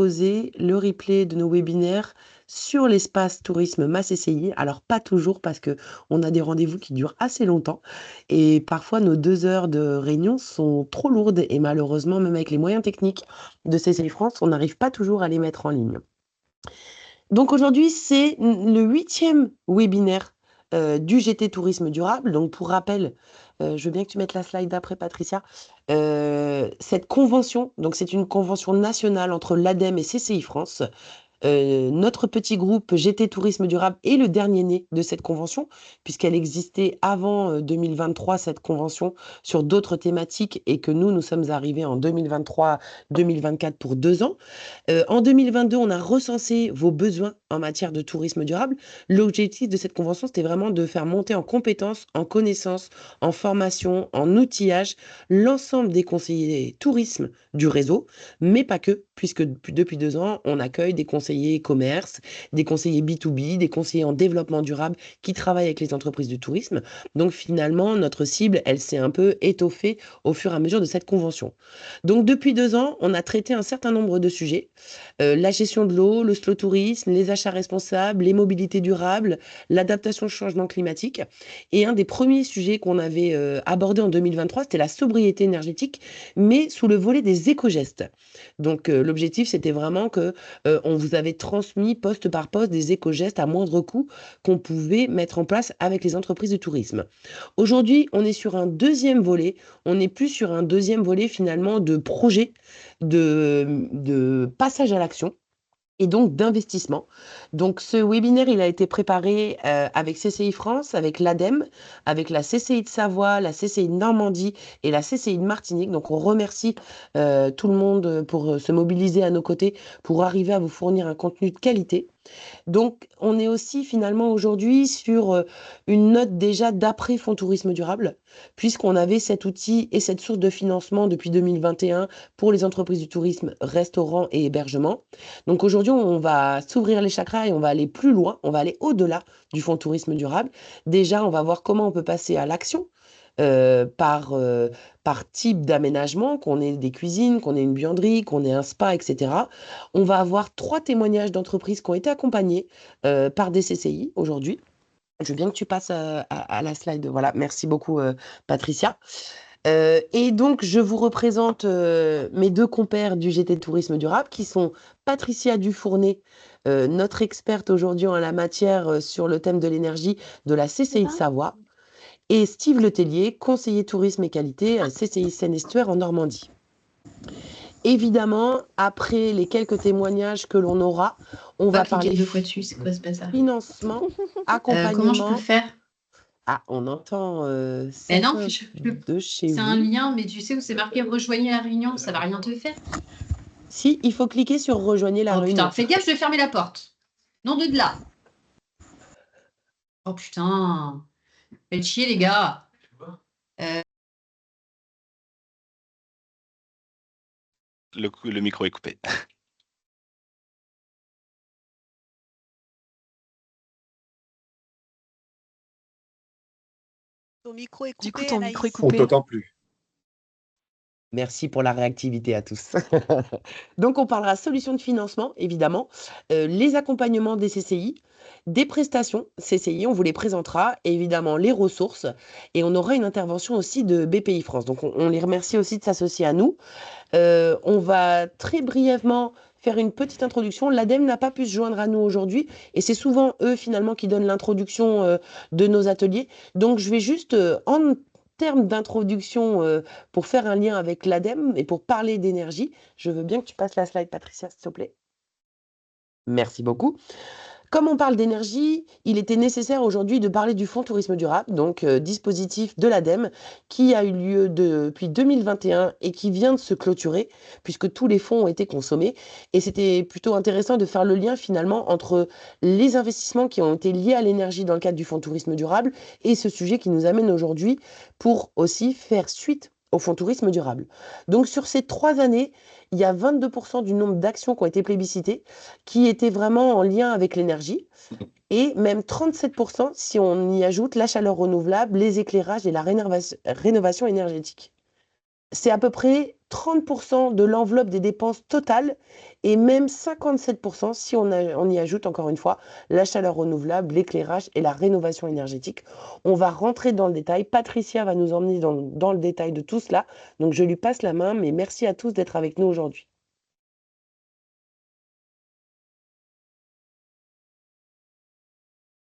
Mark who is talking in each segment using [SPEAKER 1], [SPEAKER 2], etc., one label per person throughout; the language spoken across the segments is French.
[SPEAKER 1] proposer le replay de nos webinaires sur l'espace tourisme MAS-CCI. Alors, pas toujours parce qu'on a des rendez-vous qui durent assez longtemps et parfois nos 2 heures de réunion sont trop lourdes et malheureusement, même avec les moyens techniques de CCI France, on n'arrive pas toujours à les mettre en ligne. Donc aujourd'hui, c'est le 8e webinaire du GT Tourisme Durable. Donc pour rappel, je veux bien que tu mettes la slide d'après, Patricia. Cette convention, donc c'est une convention nationale entre l'ADEME et CCI France. Notre petit groupe GT Tourisme Durable est le dernier né de cette convention, puisqu'elle existait avant 2023, cette convention, sur d'autres thématiques, et que nous sommes arrivés en 2023-2024 pour 2 ans. En 2022, on a recensé vos besoins en matière de tourisme durable. L'objectif de cette convention, c'était vraiment de faire monter en compétences, en connaissances, en formation, en outillage, l'ensemble des conseillers tourisme du réseau, mais pas que, puisque depuis 2 ans, on accueille des conseillers commerce, des conseillers B2B, des conseillers en développement durable qui travaillent avec les entreprises de tourisme. Donc finalement, notre cible, elle s'est un peu étoffée au fur et à mesure de cette convention. Donc depuis 2 ans, on a traité un certain nombre de sujets. La gestion de l'eau, le slow tourisme, les achats responsables, les mobilités durables, l'adaptation au changement climatique. Et un des premiers sujets qu'on avait abordé en 2023, c'était la sobriété énergétique, mais sous le volet des éco-gestes. Donc l'objectif, c'était vraiment que on vous avait transmis poste par poste des éco-gestes à moindre coût qu'on pouvait mettre en place avec les entreprises de tourisme. Aujourd'hui, on est sur un deuxième volet. On n'est plus sur un deuxième volet finalement de projet, de passage à l'action et donc d'investissement. Donc ce webinaire, il a été préparé avec CCI France, avec l'ADEME, avec la CCI de Savoie, la CCI de Normandie et la CCI de Martinique. Donc on remercie tout le monde pour se mobiliser à nos côtés pour arriver à vous fournir un contenu de qualité. Donc, on est aussi finalement aujourd'hui sur une note déjà d'après Fonds Tourisme Durable, puisqu'on avait cet outil et cette source de financement depuis 2021 pour les entreprises du tourisme, restaurants et hébergement. Donc aujourd'hui, on va s'ouvrir les chakras et on va aller plus loin, on va aller au-delà du Fonds Tourisme Durable. Déjà, on va voir comment on peut passer à l'action. Par type d'aménagement, qu'on ait des cuisines, qu'on ait une buanderie, qu'on ait un spa, etc. On va avoir 3 témoignages d'entreprises qui ont été accompagnées par des CCI aujourd'hui. Je veux bien que tu passes à la slide. Voilà, merci beaucoup, Patricia. Et donc, je vous représente mes 2 compères du GT Tourisme Durable, qui sont Patricia Dufournet, notre experte aujourd'hui en la matière sur le thème de l'énergie de la CCI de Savoie, et Steve Letellier, conseiller tourisme et qualité à CCI Seine-et-Estuaire en Normandie. Évidemment, après les quelques témoignages que l'on aura, on va parler
[SPEAKER 2] 2 fois dessus, c'est quoi ce bazar?
[SPEAKER 1] Financement, accompagnement.
[SPEAKER 2] Comment je peux faire?
[SPEAKER 1] Ah, on entend
[SPEAKER 2] non,
[SPEAKER 1] de chez vous.
[SPEAKER 2] C'est un lien, mais tu sais où c'est marqué rejoignez la réunion, ça va rien te faire.
[SPEAKER 1] Si, il faut cliquer sur rejoignez la réunion.
[SPEAKER 2] Oh putain, fais gaffe, je vais fermer la porte. Non de là. Oh putain. Faites chier les gars.
[SPEAKER 3] Le micro est coupé.
[SPEAKER 4] Ton micro est coupé.
[SPEAKER 5] Du coup, ton micro est
[SPEAKER 4] Anaïs.
[SPEAKER 5] coupé.
[SPEAKER 6] On t'entend plus.
[SPEAKER 1] Merci pour la réactivité à tous. Donc, on parlera solutions de financement, évidemment, les accompagnements des CCI, des prestations CCI, on vous les présentera, et évidemment les ressources, et on aura une intervention aussi de BPI France. Donc, on les remercie aussi de s'associer à nous. On va très brièvement faire une petite introduction. L'ADEME n'a pas pu se joindre à nous aujourd'hui, et c'est souvent eux, finalement, qui donnent l'introduction de nos ateliers. Donc, je vais juste, en termes d'introduction, pour faire un lien avec l'ADEME et pour parler d'énergie, je veux bien que tu passes la slide, Patricia, s'il te plaît. Merci beaucoup. Comme on parle d'énergie, il était nécessaire aujourd'hui de parler du Fonds Tourisme Durable, donc dispositif de l'ADEME, qui a eu lieu depuis 2021 et qui vient de se clôturer, puisque tous les fonds ont été consommés. Et c'était plutôt intéressant de faire le lien finalement entre les investissements qui ont été liés à l'énergie dans le cadre du Fonds Tourisme Durable et ce sujet qui nous amène aujourd'hui pour aussi faire suite au Fonds Tourisme Durable. Donc sur ces 3 années, il y a 22% du nombre d'actions qui ont été plébiscitées qui étaient vraiment en lien avec l'énergie, et même 37% si on y ajoute la chaleur renouvelable, les éclairages et la rénovation énergétique. c'est à peu près 30% de l'enveloppe des dépenses totales et même 57% si on y ajoute encore une fois la chaleur renouvelable, l'éclairage et la rénovation énergétique. On va rentrer dans le détail. Patricia va nous emmener dans le détail de tout cela. Donc je lui passe la main, mais merci à tous d'être avec nous aujourd'hui.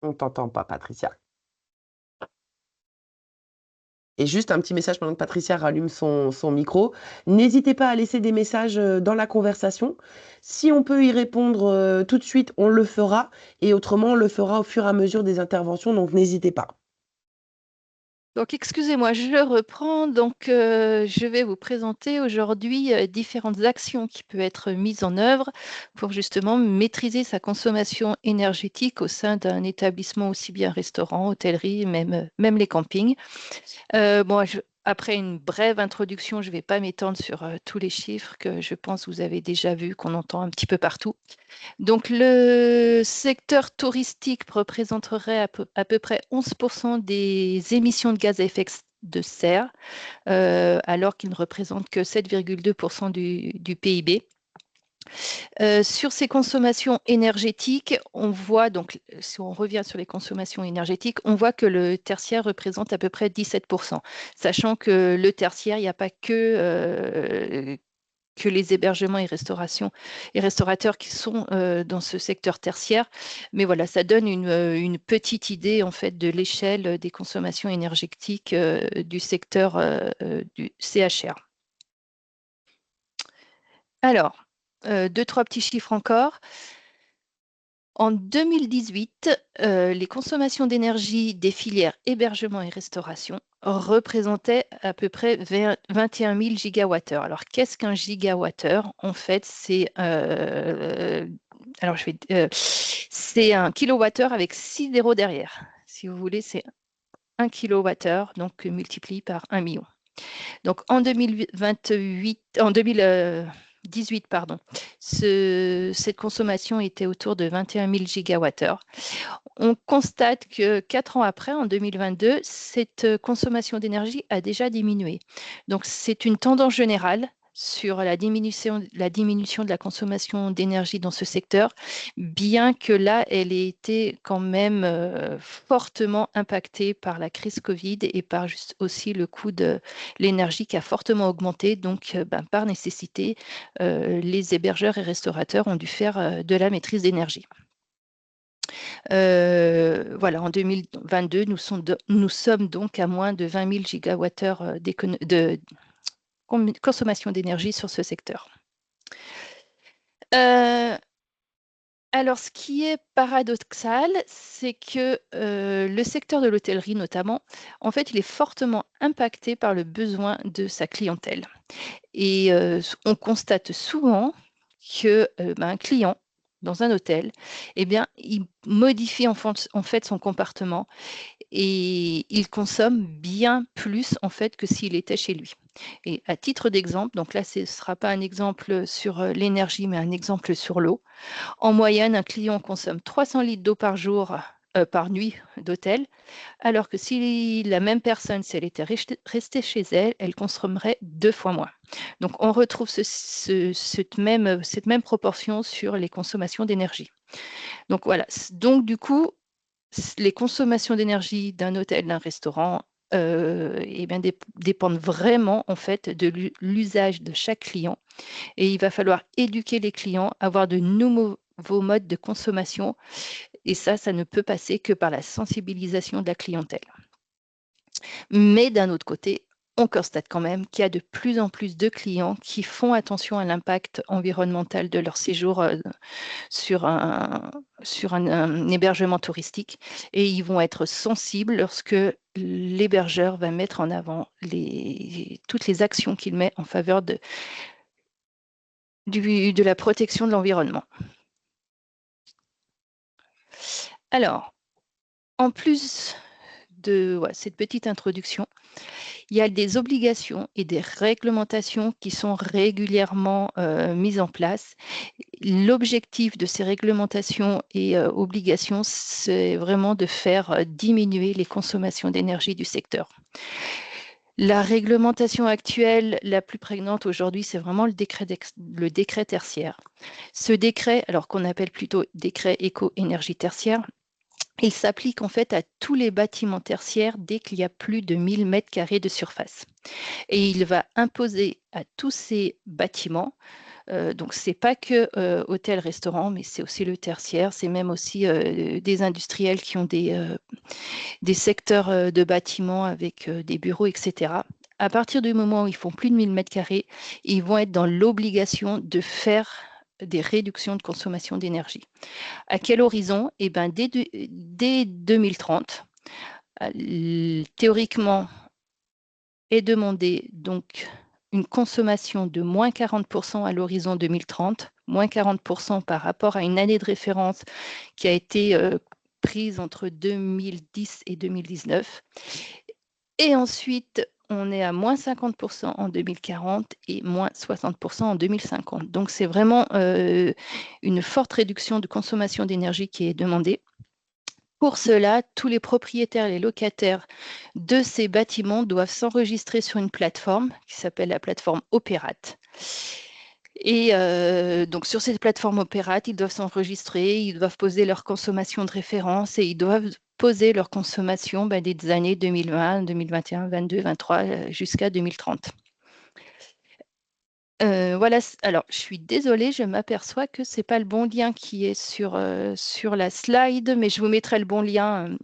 [SPEAKER 1] On t'entend pas, Patricia. Et juste un petit message pendant que Patricia rallume son micro. N'hésitez pas à laisser des messages dans la conversation. Si on peut y répondre tout de suite, on le fera. Et autrement, on le fera au fur et à mesure des interventions. Donc, n'hésitez pas.
[SPEAKER 4] Donc, excusez-moi, je reprends. Donc, je vais vous présenter aujourd'hui différentes actions qui peuvent être mises en œuvre pour justement maîtriser sa consommation énergétique au sein d'un établissement, aussi bien restaurant, hôtellerie, même les campings. Après une brève introduction, je ne vais pas m'étendre sur tous les chiffres que je pense que vous avez déjà vus, qu'on entend un petit peu partout. Donc, le secteur touristique représenterait à peu près 11% des émissions de gaz à effet de serre, alors qu'il ne représente que 7,2% du PIB. Sur ces consommations énergétiques, on voit, donc si on revient sur les consommations énergétiques, on voit que le tertiaire représente à peu près 17%, sachant que le tertiaire, il n'y a pas que les hébergements et restaurateurs qui sont dans ce secteur tertiaire. Mais voilà, ça donne une petite idée en fait de l'échelle des consommations énergétiques du secteur du CHR. Alors, deux, trois petits chiffres encore. En 2018, les consommations d'énergie des filières hébergement et restauration représentaient à peu près 21 000 gigawattheures. Alors, qu'est-ce qu'un gigawattheure? En fait, c'est un kilowattheure avec 6 zéros derrière. Si vous voulez, c'est 1 kilowattheure, donc multiplié par 1 million. Donc, en 2018, pardon, cette consommation était autour de 21 000 gigawattheures. On constate que 4 ans après, en 2022, cette consommation d'énergie a déjà diminué. Donc, c'est une tendance générale sur la diminution de la consommation d'énergie dans ce secteur, bien que là, elle ait été quand même fortement impactée par la crise Covid et par juste aussi le coût de l'énergie qui a fortement augmenté. Donc, par nécessité, les hébergeurs et restaurateurs ont dû faire de la maîtrise d'énergie. Voilà, en 2022, nous sommes donc à moins de 20 000 gigawattheures de consommation d'énergie sur ce secteur. Alors, ce qui est paradoxal, c'est que le secteur de l'hôtellerie, notamment, en fait, il est fortement impacté par le besoin de sa clientèle. Et on constate souvent qu'un client dans un hôtel, eh bien, il modifie en fait son comportement et il consomme bien plus en fait que s'il était chez lui. Et à titre d'exemple, donc là, ce ne sera pas un exemple sur l'énergie, mais un exemple sur l'eau. En moyenne, un client consomme 300 litres d'eau par jour, par nuit d'hôtel, alors que si la même personne, si elle était restée chez elle, elle consommerait 2 fois moins. Donc, on retrouve cette même proportion sur les consommations d'énergie. Donc, voilà. Donc, du coup, les consommations d'énergie d'un hôtel, d'un restaurant, dépendent vraiment en fait de l'usage de chaque client. Et il va falloir éduquer les clients, avoir de nouveaux modes de consommation. Et ça ne peut passer que par la sensibilisation de la clientèle. Mais d'un autre côté, on constate quand même qu'il y a de plus en plus de clients qui font attention à l'impact environnemental de leur séjour sur un hébergement touristique et ils vont être sensibles lorsque l'hébergeur va mettre en avant toutes les actions qu'il met en faveur de la protection de l'environnement. Alors, en plus de cette petite introduction, il y a des obligations et des réglementations qui sont régulièrement mises en place. L'objectif de ces réglementations et obligations, c'est vraiment de faire diminuer les consommations d'énergie du secteur. La réglementation actuelle, la plus prégnante aujourd'hui, c'est vraiment le décret tertiaire. Ce décret, alors qu'on appelle plutôt décret éco-énergie tertiaire, il s'applique en fait à tous les bâtiments tertiaires dès qu'il y a plus de 1000 m² de surface. Et il va imposer à tous ces bâtiments, donc ce n'est pas que hôtels, restaurants, mais c'est aussi le tertiaire, c'est même aussi des industriels qui ont des secteurs de bâtiments avec des bureaux, etc. À partir du moment où ils font plus de 1000 m², ils vont être dans l'obligation de faire des réductions de consommation d'énergie. À quel horizon? Eh ben, dès 2030, théoriquement, est demandé donc une consommation de moins 40% à l'horizon 2030, moins 40% par rapport à une année de référence qui a été prise entre 2010 et 2019. Et ensuite, on est à moins 50% en 2040 et moins 60% en 2050. Donc, c'est vraiment une forte réduction de consommation d'énergie qui est demandée. Pour cela, tous les propriétaires et les locataires de ces bâtiments doivent s'enregistrer sur une plateforme qui s'appelle la plateforme Opérate. Et donc, sur cette plateforme Opérate, ils doivent s'enregistrer, ils doivent poser leur consommation de référence et ils doivent poser leur consommation des années 2020, 2021, 2022, 2023 jusqu'à 2030. Voilà, alors je suis désolée, je m'aperçois que ce n'est pas le bon lien qui est sur la slide, mais je vous mettrai le bon lien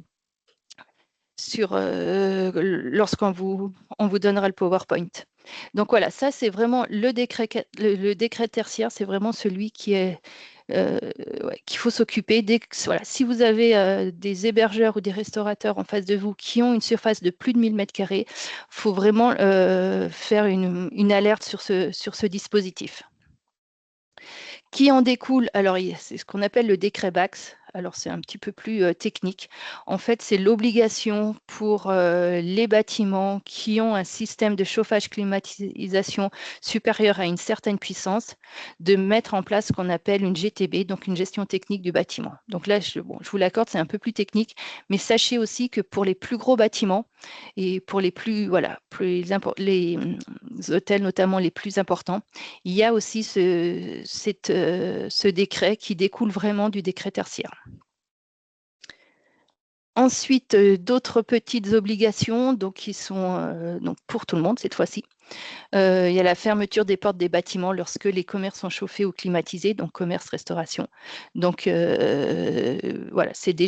[SPEAKER 4] lorsqu'on vous donnera le PowerPoint. Donc voilà, ça c'est vraiment le décret tertiaire, c'est vraiment celui qui est qu'il faut s'occuper. Voilà, si vous avez des hébergeurs ou des restaurateurs en face de vous qui ont une surface de plus de 1000 m², il faut vraiment faire une alerte sur ce dispositif. Qui en découle, alors c'est ce qu'on appelle le décret BAX. Alors c'est un petit peu plus technique. En fait, c'est l'obligation pour les bâtiments qui ont un système de chauffage climatisation supérieur à une certaine puissance de mettre en place ce qu'on appelle une GTB, donc une gestion technique du bâtiment. Donc là, je vous l'accorde, c'est un peu plus technique, mais sachez aussi que pour les plus gros bâtiments et pour les hôtels notamment les plus importants, il y a aussi ce décret qui découle vraiment du décret tertiaire. Ensuite, d'autres petites obligations qui sont donc pour tout le monde cette fois-ci. Il y a la fermeture des portes des bâtiments lorsque les commerces sont chauffés ou climatisés, donc commerce, restauration. Donc voilà, elle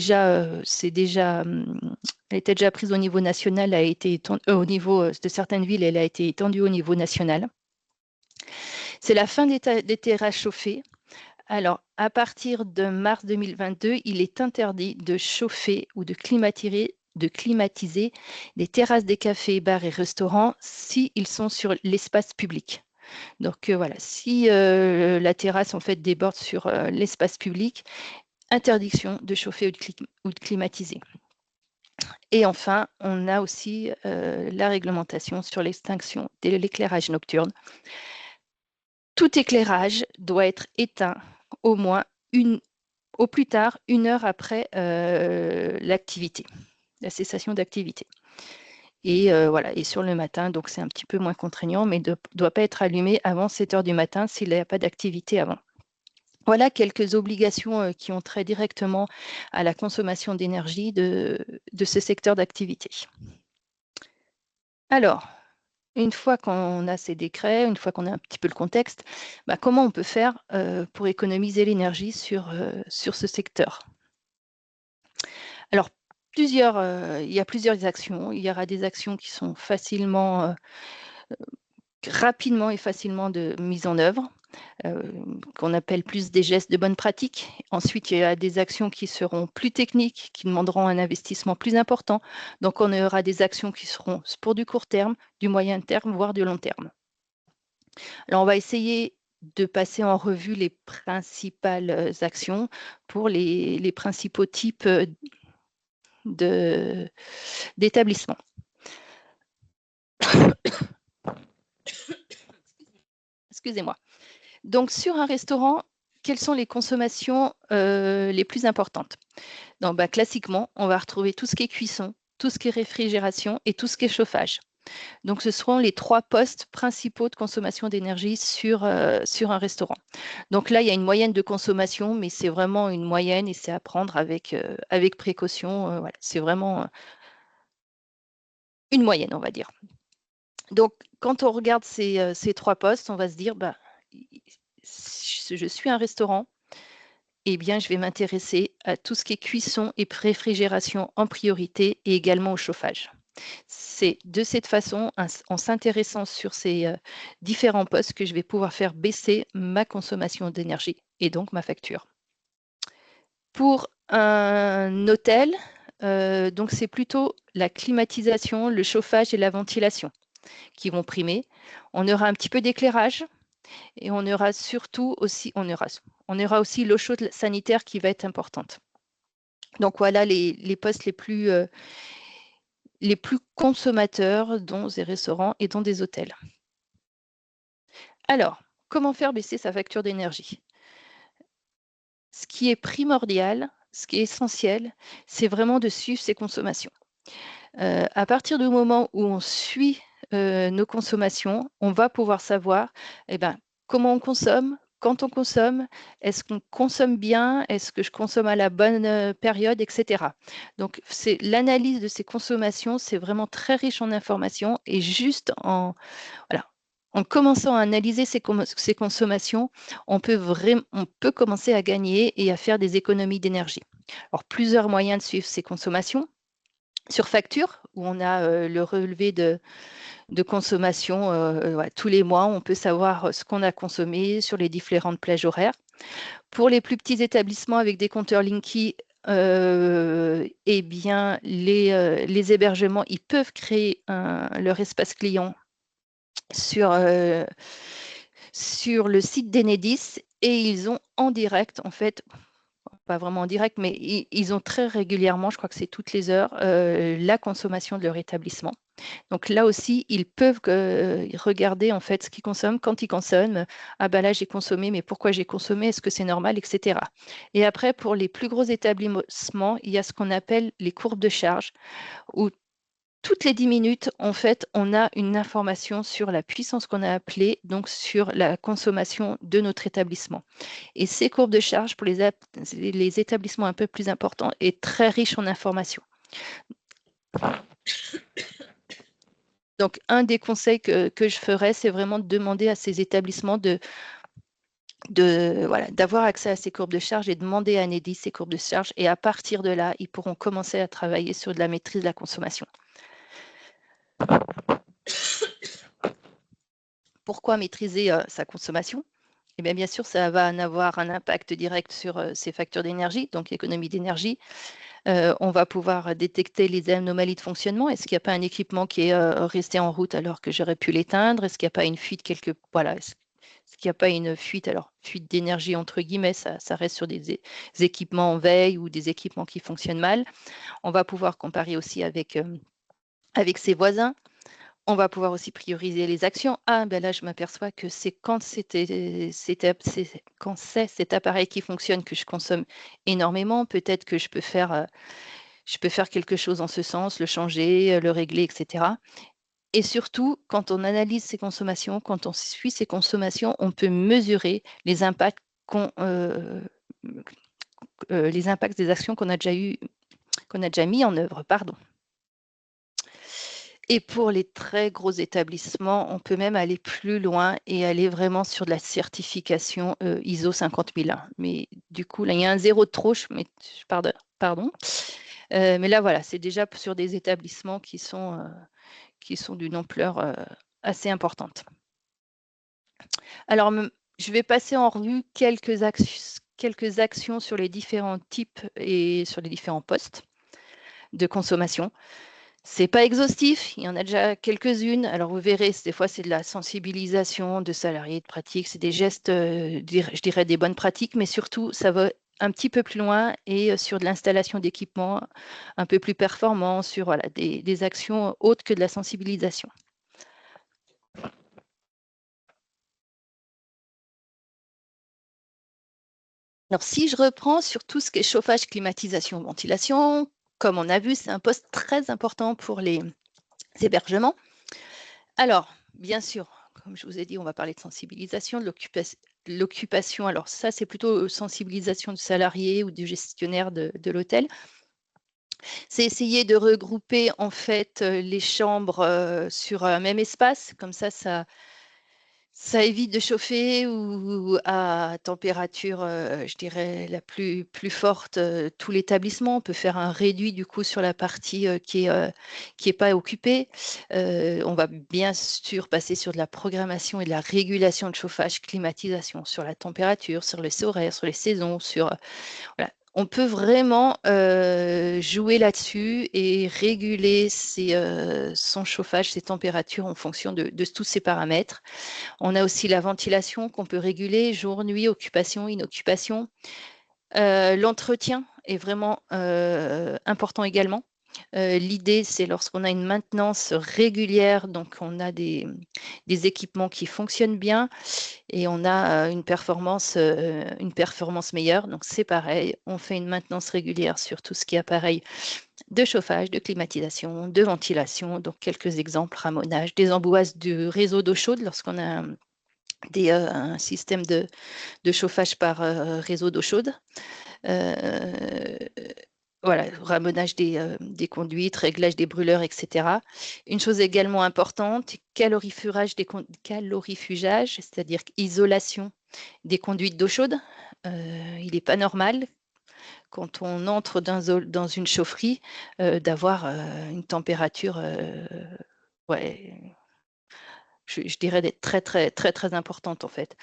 [SPEAKER 4] était déjà prise au niveau national, au niveau de certaines villes, elle a été étendue au niveau national. C'est la fin des terrasses chauffées. Alors, à partir de mars 2022, il est interdit de chauffer ou de climatiser les terrasses des cafés, bars et restaurants s'ils sont sur l'espace public. Donc voilà, si la terrasse en fait déborde sur l'espace public, interdiction de chauffer ou de climatiser. Et enfin, on a aussi la réglementation sur l'extinction de l'éclairage nocturne. Tout éclairage doit être éteint au plus tard 1 heure après la cessation d'activité. Et voilà, et sur le matin, donc c'est un petit peu moins contraignant, mais ne doit pas être allumé avant 7 heures du matin s'il n'y a pas d'activité avant. Voilà quelques obligations qui ont trait directement à la consommation d'énergie de ce secteur d'activité. Alors, une fois qu'on a ces décrets, une fois qu'on a un petit peu le contexte, comment on peut faire pour économiser l'énergie sur ce secteur? Alors, il y a plusieurs actions. Il y aura des actions qui sont rapidement et facilement mises en œuvre, qu'on appelle plus des gestes de bonne pratique. Ensuite, il y a des actions qui seront plus techniques, qui demanderont un investissement plus important. Donc, on aura des actions qui seront pour du court terme, du moyen terme, voire du long terme. Alors, on va essayer de passer en revue les principales actions pour les principaux types d'établissements. Excusez-moi. Donc, sur un restaurant, quelles sont les consommations les plus importantes? Donc, classiquement, on va retrouver tout ce qui est cuisson, tout ce qui est réfrigération et tout ce qui est chauffage. Donc, ce seront les 3 postes principaux de consommation d'énergie sur un restaurant. Donc là, il y a une moyenne de consommation, mais c'est vraiment une moyenne et c'est à prendre avec précaution. Voilà, c'est vraiment une moyenne, on va dire. Donc, quand on regarde ces 3 postes, on va se dire, bah, je suis un restaurant, eh bien, je vais m'intéresser à tout ce qui est cuisson et réfrigération en priorité et également au chauffage. C'est de cette façon, en s'intéressant sur ces différents postes, que je vais pouvoir faire baisser ma consommation d'énergie et donc ma facture. Pour un hôtel, donc c'est plutôt la climatisation, le chauffage et la ventilation qui vont primer. On aura un petit peu d'éclairage et on aura surtout aussi, on aura aussi l'eau chaude sanitaire qui va être importante. Donc voilà les postes les plus consommateurs dans des restaurants et dans des hôtels. Alors, comment faire baisser sa facture d'énergie? Ce qui est primordial, ce qui est essentiel, c'est vraiment de suivre ses consommations. À partir du moment où on suit nos consommations, on va pouvoir savoir comment on consomme, quand on consomme, est-ce qu'on consomme bien, est-ce que je consomme à la bonne période, etc. Donc, c'est l'analyse de ces consommations, c'est vraiment très riche en informations et juste en commençant à analyser ces consommations, on peut commencer à gagner et à faire des économies d'énergie. Alors, plusieurs moyens de suivre ces consommations. Sur facture, où on a le relevé de consommation tous les mois, on peut savoir ce qu'on a consommé sur les différentes plages horaires. Pour les plus petits établissements avec des compteurs Linky, eh bien, les hébergements, ils peuvent créer leur espace client sur le site d'Enedis et ils ont en direct, en fait, pas vraiment en direct, mais ils ont très régulièrement, je crois que c'est toutes les heures, la consommation de leur établissement. Donc là aussi, ils peuvent regarder en fait ce qu'ils consomment, quand ils consomment. Ah ben là, j'ai consommé, mais pourquoi j'ai consommé? Est-ce que c'est normal, etc. Et après, pour les plus gros établissements, il y a ce qu'on appelle les courbes de charge, où toutes les 10 minutes, en fait, on a une information sur la puissance qu'on a appelée, donc sur la consommation de notre établissement. Et ces courbes de charge, pour les établissements un peu plus importants, est très riche en informations. Donc, un des conseils que je ferais, c'est vraiment de demander à ces établissements d'avoir accès à ces courbes de charge et demander à Enedis ces courbes de charge. Et à partir de là, ils pourront commencer à travailler sur de la maîtrise de la consommation. Pourquoi maîtriser sa consommation? Eh bien sûr, ça va en avoir un impact direct sur ses factures d'énergie, donc économie d'énergie. On va pouvoir détecter les anomalies de fonctionnement. Est-ce qu'il n'y a pas un équipement qui est resté en route alors que j'aurais pu l'éteindre? Est-ce qu'il n'y a pas une fuite est-ce qu'il n'y a pas une fuite? Alors, fuite d'énergie entre guillemets, ça reste sur des équipements en veille ou des équipements qui fonctionnent mal. On va pouvoir comparer aussi avec ses voisins. On va pouvoir aussi prioriser les actions. Ah, ben là, je m'aperçois que c'est quand c'est cet appareil qui fonctionne que je consomme énormément. Peut-être que je peux faire quelque chose en ce sens, le changer, le régler, etc. Et surtout, quand on analyse ces consommations, quand on suit ces consommations, on peut mesurer les impacts des actions qu'on a déjà mis en œuvre. Pardon. Et pour les très gros établissements, on peut même aller plus loin et aller vraiment sur de la certification ISO 50001. Mais du coup, là, il y a un zéro de trop, mais pardon. Mais là, voilà, c'est déjà sur des établissements qui sont d'une ampleur assez importante. Alors, je vais passer en revue quelques actions sur les différents types et sur les différents postes de consommation. C'est pas exhaustif, il y en a déjà quelques-unes. Alors vous verrez, des fois c'est de la sensibilisation de salariés, de pratiques, c'est des gestes, je dirais des bonnes pratiques, mais surtout ça va un petit peu plus loin et sur de l'installation d'équipements un peu plus performants, sur des actions autres que de la sensibilisation. Alors si je reprends sur tout ce qui est chauffage, climatisation, ventilation, comme on a vu, c'est un poste très important pour les hébergements. Alors, bien sûr, comme je vous ai dit, on va parler de sensibilisation, de l'occupation. Alors ça, c'est plutôt sensibilisation du salarié ou du gestionnaire de l'hôtel. C'est essayer de regrouper en fait les chambres sur un même espace. Comme ça évite de chauffer ou à température, je dirais, la plus forte, tout l'établissement. On peut faire un réduit du coup sur la partie qui est pas occupée. On va bien sûr passer sur de la programmation et de la régulation de chauffage, climatisation, sur la température, sur les horaires, sur les saisons, voilà. On peut vraiment jouer là-dessus et réguler son chauffage, ses températures en fonction de tous ces paramètres. On a aussi la ventilation qu'on peut réguler, jour, nuit, occupation, inoccupation. L'entretien est vraiment important également. L'idée, c'est lorsqu'on a une maintenance régulière, donc on a des équipements qui fonctionnent bien et on a une performance meilleure. Donc c'est pareil, on fait une maintenance régulière sur tout ce qui est appareil de chauffage, de climatisation, de ventilation. Donc quelques exemples, ramonage, des embouages du réseau d'eau chaude lorsqu'on a un système de chauffage par réseau d'eau chaude. Voilà, ramonage des conduites, réglage des brûleurs, etc. Une chose également importante, calorifugeage, c'est-à-dire isolation des conduites d'eau chaude. Il n'est pas normal, quand on entre dans une chaufferie, d'avoir une température, ouais, je dirais d'être très, très, très, très importante en fait.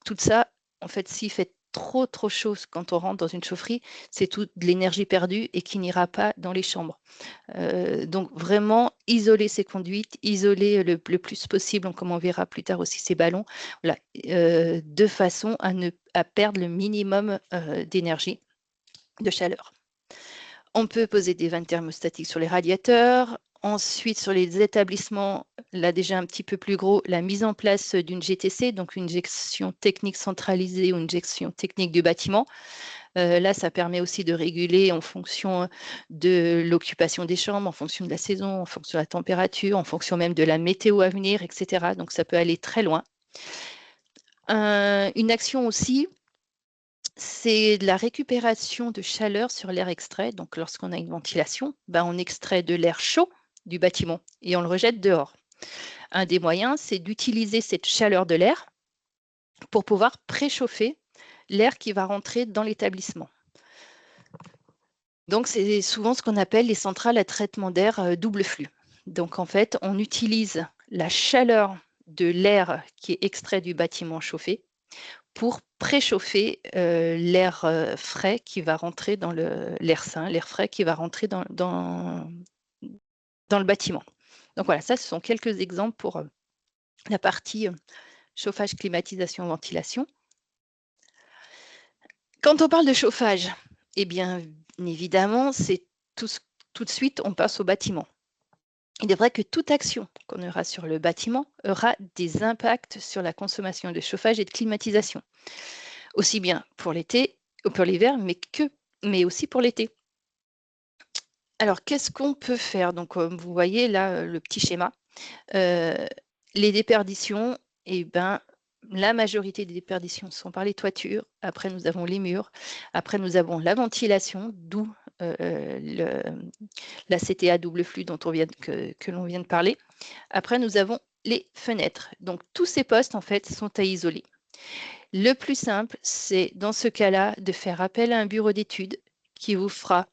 [SPEAKER 4] Tout ça, en fait, s'il fait trop chaud quand on rentre dans une chaufferie, c'est toute de l'énergie perdue et qui n'ira pas dans les chambres. Donc vraiment isoler ces conduites, isoler le plus possible, comme on verra plus tard aussi ces ballons, voilà, de façon à perdre le minimum d'énergie, de chaleur. On peut poser des vannes thermostatiques sur les radiateurs. Ensuite, sur les établissements, là déjà un petit peu plus gros, la mise en place d'une GTC, donc une gestion technique centralisée ou une gestion technique du bâtiment. Là, ça permet aussi de réguler en fonction de l'occupation des chambres, en fonction de la saison, en fonction de la température, en fonction même de la météo à venir, etc. Donc, ça peut aller très loin. Une action aussi, c'est de la récupération de chaleur sur l'air extrait. Donc, lorsqu'on a une ventilation, on extrait de l'air chaud du bâtiment et on le rejette dehors. Un des moyens, c'est d'utiliser cette chaleur de l'air pour pouvoir préchauffer l'air qui va rentrer dans l'établissement. Donc, c'est souvent ce qu'on appelle les centrales à traitement d'air double flux. Donc, en fait, on utilise la chaleur de l'air qui est extrait du bâtiment chauffé pour préchauffer l'air frais qui va rentrer dans l'air sain, l'air frais qui va rentrer dans le bâtiment. Donc voilà, ça, ce sont quelques exemples pour la partie chauffage, climatisation, ventilation. Quand on parle de chauffage, eh bien, évidemment, c'est tout de suite, on passe au bâtiment. Il est vrai que toute action qu'on aura sur le bâtiment aura des impacts sur la consommation de chauffage et de climatisation, aussi bien pour l'été ou pour l'hiver, mais aussi pour l'été. Alors, qu'est-ce qu'on peut faire? Donc, comme vous voyez là, le petit schéma. Les déperditions, la majorité des déperditions sont par les toitures. Après, nous avons les murs. Après, nous avons la ventilation, d'où la CTA double flux dont que l'on vient de parler. Après, nous avons les fenêtres. Donc, tous ces postes, en fait, sont à isoler. Le plus simple, c'est dans ce cas-là de faire appel à un bureau d'études qui vous fera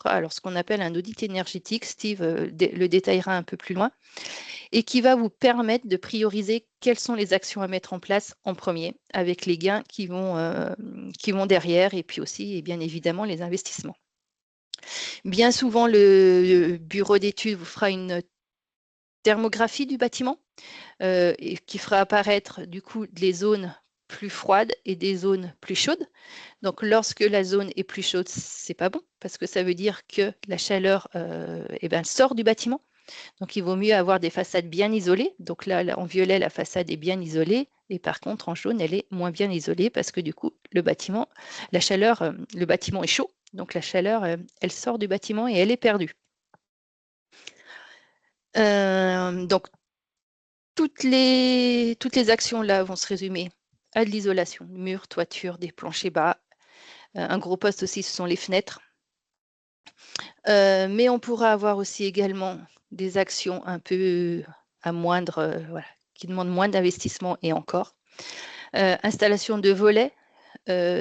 [SPEAKER 4] alors ce qu'on appelle un audit énergétique. Steve le détaillera un peu plus loin, et qui va vous permettre de prioriser quelles sont les actions à mettre en place en premier, avec les gains qui vont derrière, et puis aussi, et bien évidemment, les investissements. Bien souvent, le bureau d'études vous fera une thermographie du bâtiment et qui fera apparaître du coup les zones plus froides et des zones plus chaudes. Donc, lorsque la zone est plus chaude, c'est pas bon parce que ça veut dire que la chaleur sort du bâtiment. Donc, il vaut mieux avoir des façades bien isolées. Donc là, en violet, la façade est bien isolée. Et par contre, en jaune, elle est moins bien isolée parce que du coup, le bâtiment est chaud. Donc, la chaleur, elle sort du bâtiment et elle est perdue. Donc, toutes les actions là vont se résumer à de l'isolation, mur, toiture, des planchers bas. Un gros poste aussi, ce sont les fenêtres. Mais on pourra avoir aussi également des actions un peu à moindre, voilà, qui demandent moins d'investissement et encore. Installation de volets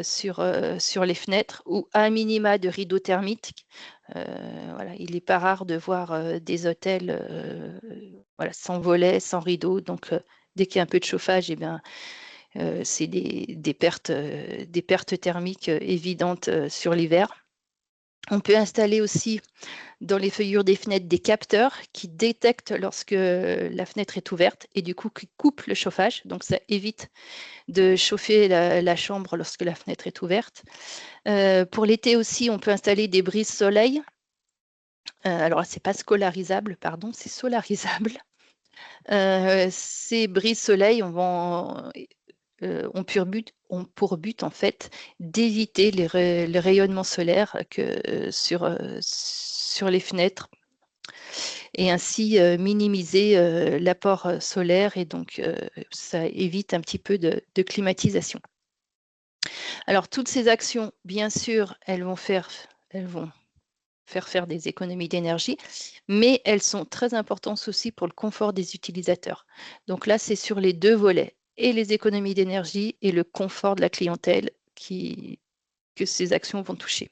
[SPEAKER 4] sur les fenêtres ou à minima de rideaux thermiques. Voilà, il n'est pas rare de voir des hôtels voilà, sans volets, sans rideaux. Donc, dès qu'il y a un peu de chauffage, eh bien, c'est des pertes thermiques évidentes sur l'hiver. On peut installer aussi dans les feuillures des fenêtres des capteurs qui détectent lorsque la fenêtre est ouverte et du coup qui coupent le chauffage. Donc, ça évite de chauffer la chambre lorsque la fenêtre est ouverte. Pour l'été aussi, on peut installer des brises soleil. Alors, c'est pas scolarisable, pardon, c'est solarisable. Ces brises soleil ont pour but en fait d'éviter le rayonnement solaire sur les fenêtres et ainsi minimiser l'apport solaire et donc ça évite un petit peu de climatisation. Alors toutes ces actions, bien sûr, elles vont faire des économies d'énergie, mais elles sont très importantes aussi pour le confort des utilisateurs. Donc là, c'est sur les deux volets, et les économies d'énergie et le confort de la clientèle que ces actions vont toucher.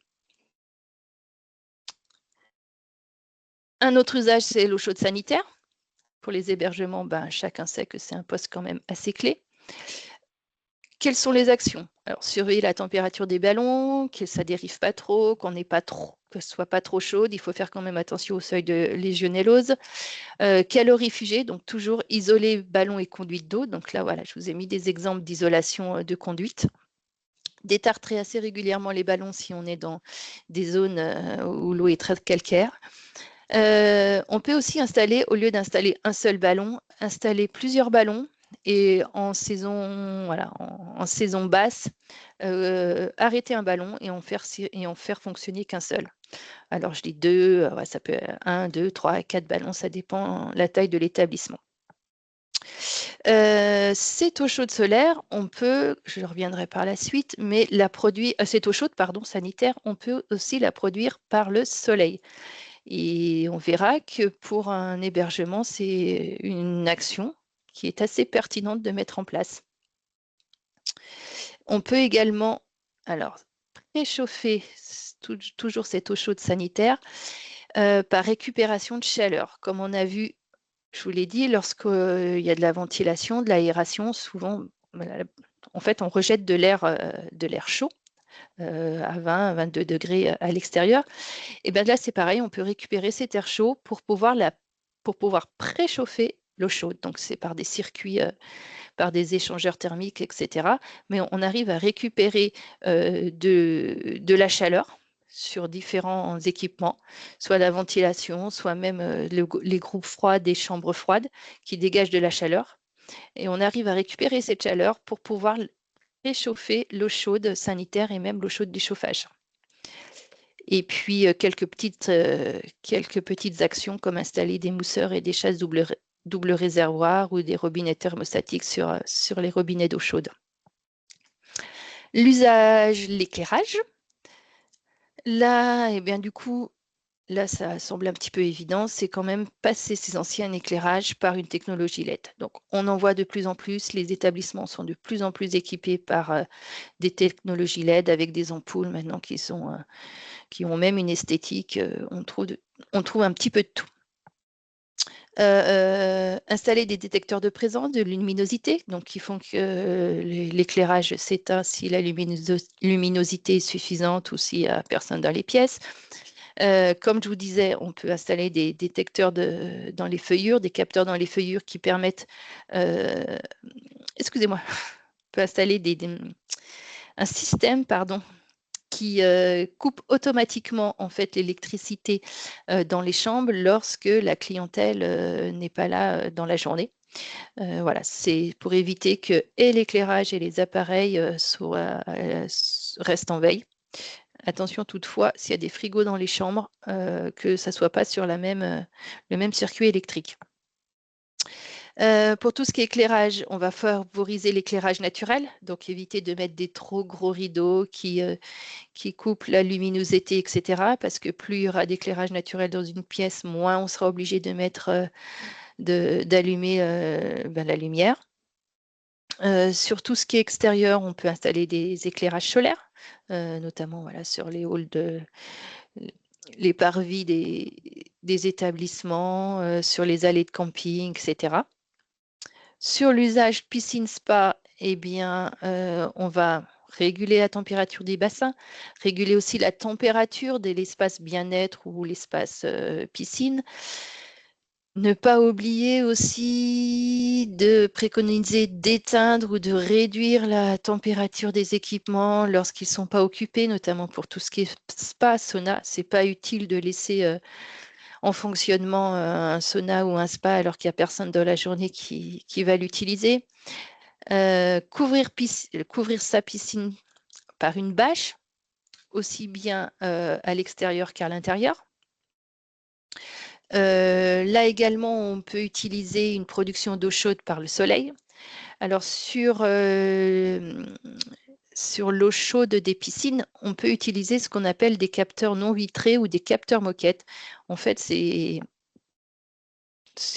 [SPEAKER 4] Un autre usage, c'est l'eau chaude sanitaire. Pour les hébergements, chacun sait que c'est un poste quand même assez clé. Quelles sont les actions? Alors, surveiller la température des ballons, que ça dérive pas trop, que ce soit pas trop chaude. Il faut faire quand même attention au seuil de légionellose. Calorifugée, donc toujours isoler ballon et conduite d'eau. Donc là, voilà, je vous ai mis des exemples d'isolation de conduite. Détartrer assez régulièrement les ballons si on est dans des zones où l'eau est très calcaire. On peut aussi installer, au lieu d'installer un seul ballon, installer plusieurs ballons et en saison basse, arrêter un ballon et en faire fonctionner qu'un seul. Alors je dis deux, ça peut être 1, 2, 3, 4 ballons, ça dépend la taille de l'établissement. Cette eau chaude solaire, je reviendrai par la suite, mais cette eau chaude, sanitaire, on peut aussi la produire par le soleil. Et on verra que pour un hébergement, c'est une action qui est assez pertinente de mettre en place. On peut également, préchauffer toujours cette eau chaude sanitaire par récupération de chaleur. Comme on a vu, je vous l'ai dit, lorsqu'il y a de la ventilation, de l'aération, souvent, en fait, on rejette de l'air chaud à 20, 22 degrés à l'extérieur. Et bien là, c'est pareil, on peut récupérer cet air chaud pour pouvoir préchauffer l'eau chaude. Donc, c'est par des circuits, par des échangeurs thermiques, etc. Mais on arrive à récupérer de la chaleur sur différents équipements, soit la ventilation, soit même les groupes froids des chambres froides qui dégagent de la chaleur. Et on arrive à récupérer cette chaleur pour pouvoir réchauffer l'eau chaude sanitaire et même l'eau chaude du chauffage. Et puis, quelques petites actions comme installer des mousseurs et des chasses double réservoir ou des robinets thermostatiques sur les robinets d'eau chaude. L'usage, l'éclairage. Là, du coup, là, ça semble un petit peu évident, c'est quand même passer ces anciens éclairages par une technologie LED. Donc, on en voit de plus en plus, les établissements sont de plus en plus équipés par des technologies LED avec des ampoules maintenant qui ont même une esthétique, on trouve un petit peu de tout. Installer des détecteurs de présence, de luminosité, donc qui font que l'éclairage s'éteint si la luminosité est suffisante ou s'il n'y a personne dans les pièces. Comme je vous disais, on peut installer des détecteurs dans les feuillures, des capteurs dans les feuillures qui permettent, excusez-moi, on peut installer un système, qui coupe automatiquement en fait l'électricité dans les chambres lorsque la clientèle n'est pas là dans la journée. Voilà, c'est pour éviter que et l'éclairage et les appareils restent en veille. Attention toutefois, s'il y a des frigos dans les chambres, que ça ne soit pas sur le même circuit électrique. Pour tout ce qui est éclairage, on va favoriser l'éclairage naturel, donc éviter de mettre des trop gros rideaux qui coupent la luminosité, etc. Parce que plus il y aura d'éclairage naturel dans une pièce, moins on sera obligé de mettre d'allumer la lumière. Sur tout ce qui est extérieur, on peut installer des éclairages solaires, notamment voilà, sur les halls les parvis des établissements, sur les allées de camping, etc. Sur l'usage piscine-spa, eh bien, on va réguler la température des bassins, réguler aussi la température de l'espace bien-être ou l'espace piscine. Ne pas oublier aussi de préconiser d'éteindre ou de réduire la température des équipements lorsqu'ils ne sont pas occupés, notamment pour tout ce qui est spa, sauna. Ce n'est pas utile de laisser en fonctionnement un sauna ou un spa alors qu'il n'y a personne dans la journée qui va l'utiliser. Couvrir sa piscine par une bâche, aussi bien à l'extérieur qu'à l'intérieur. Là également, on peut utiliser une production d'eau chaude par le soleil. Alors sur l'eau chaude des piscines, on peut utiliser ce qu'on appelle des capteurs non vitrés ou des capteurs moquettes. En fait, c'est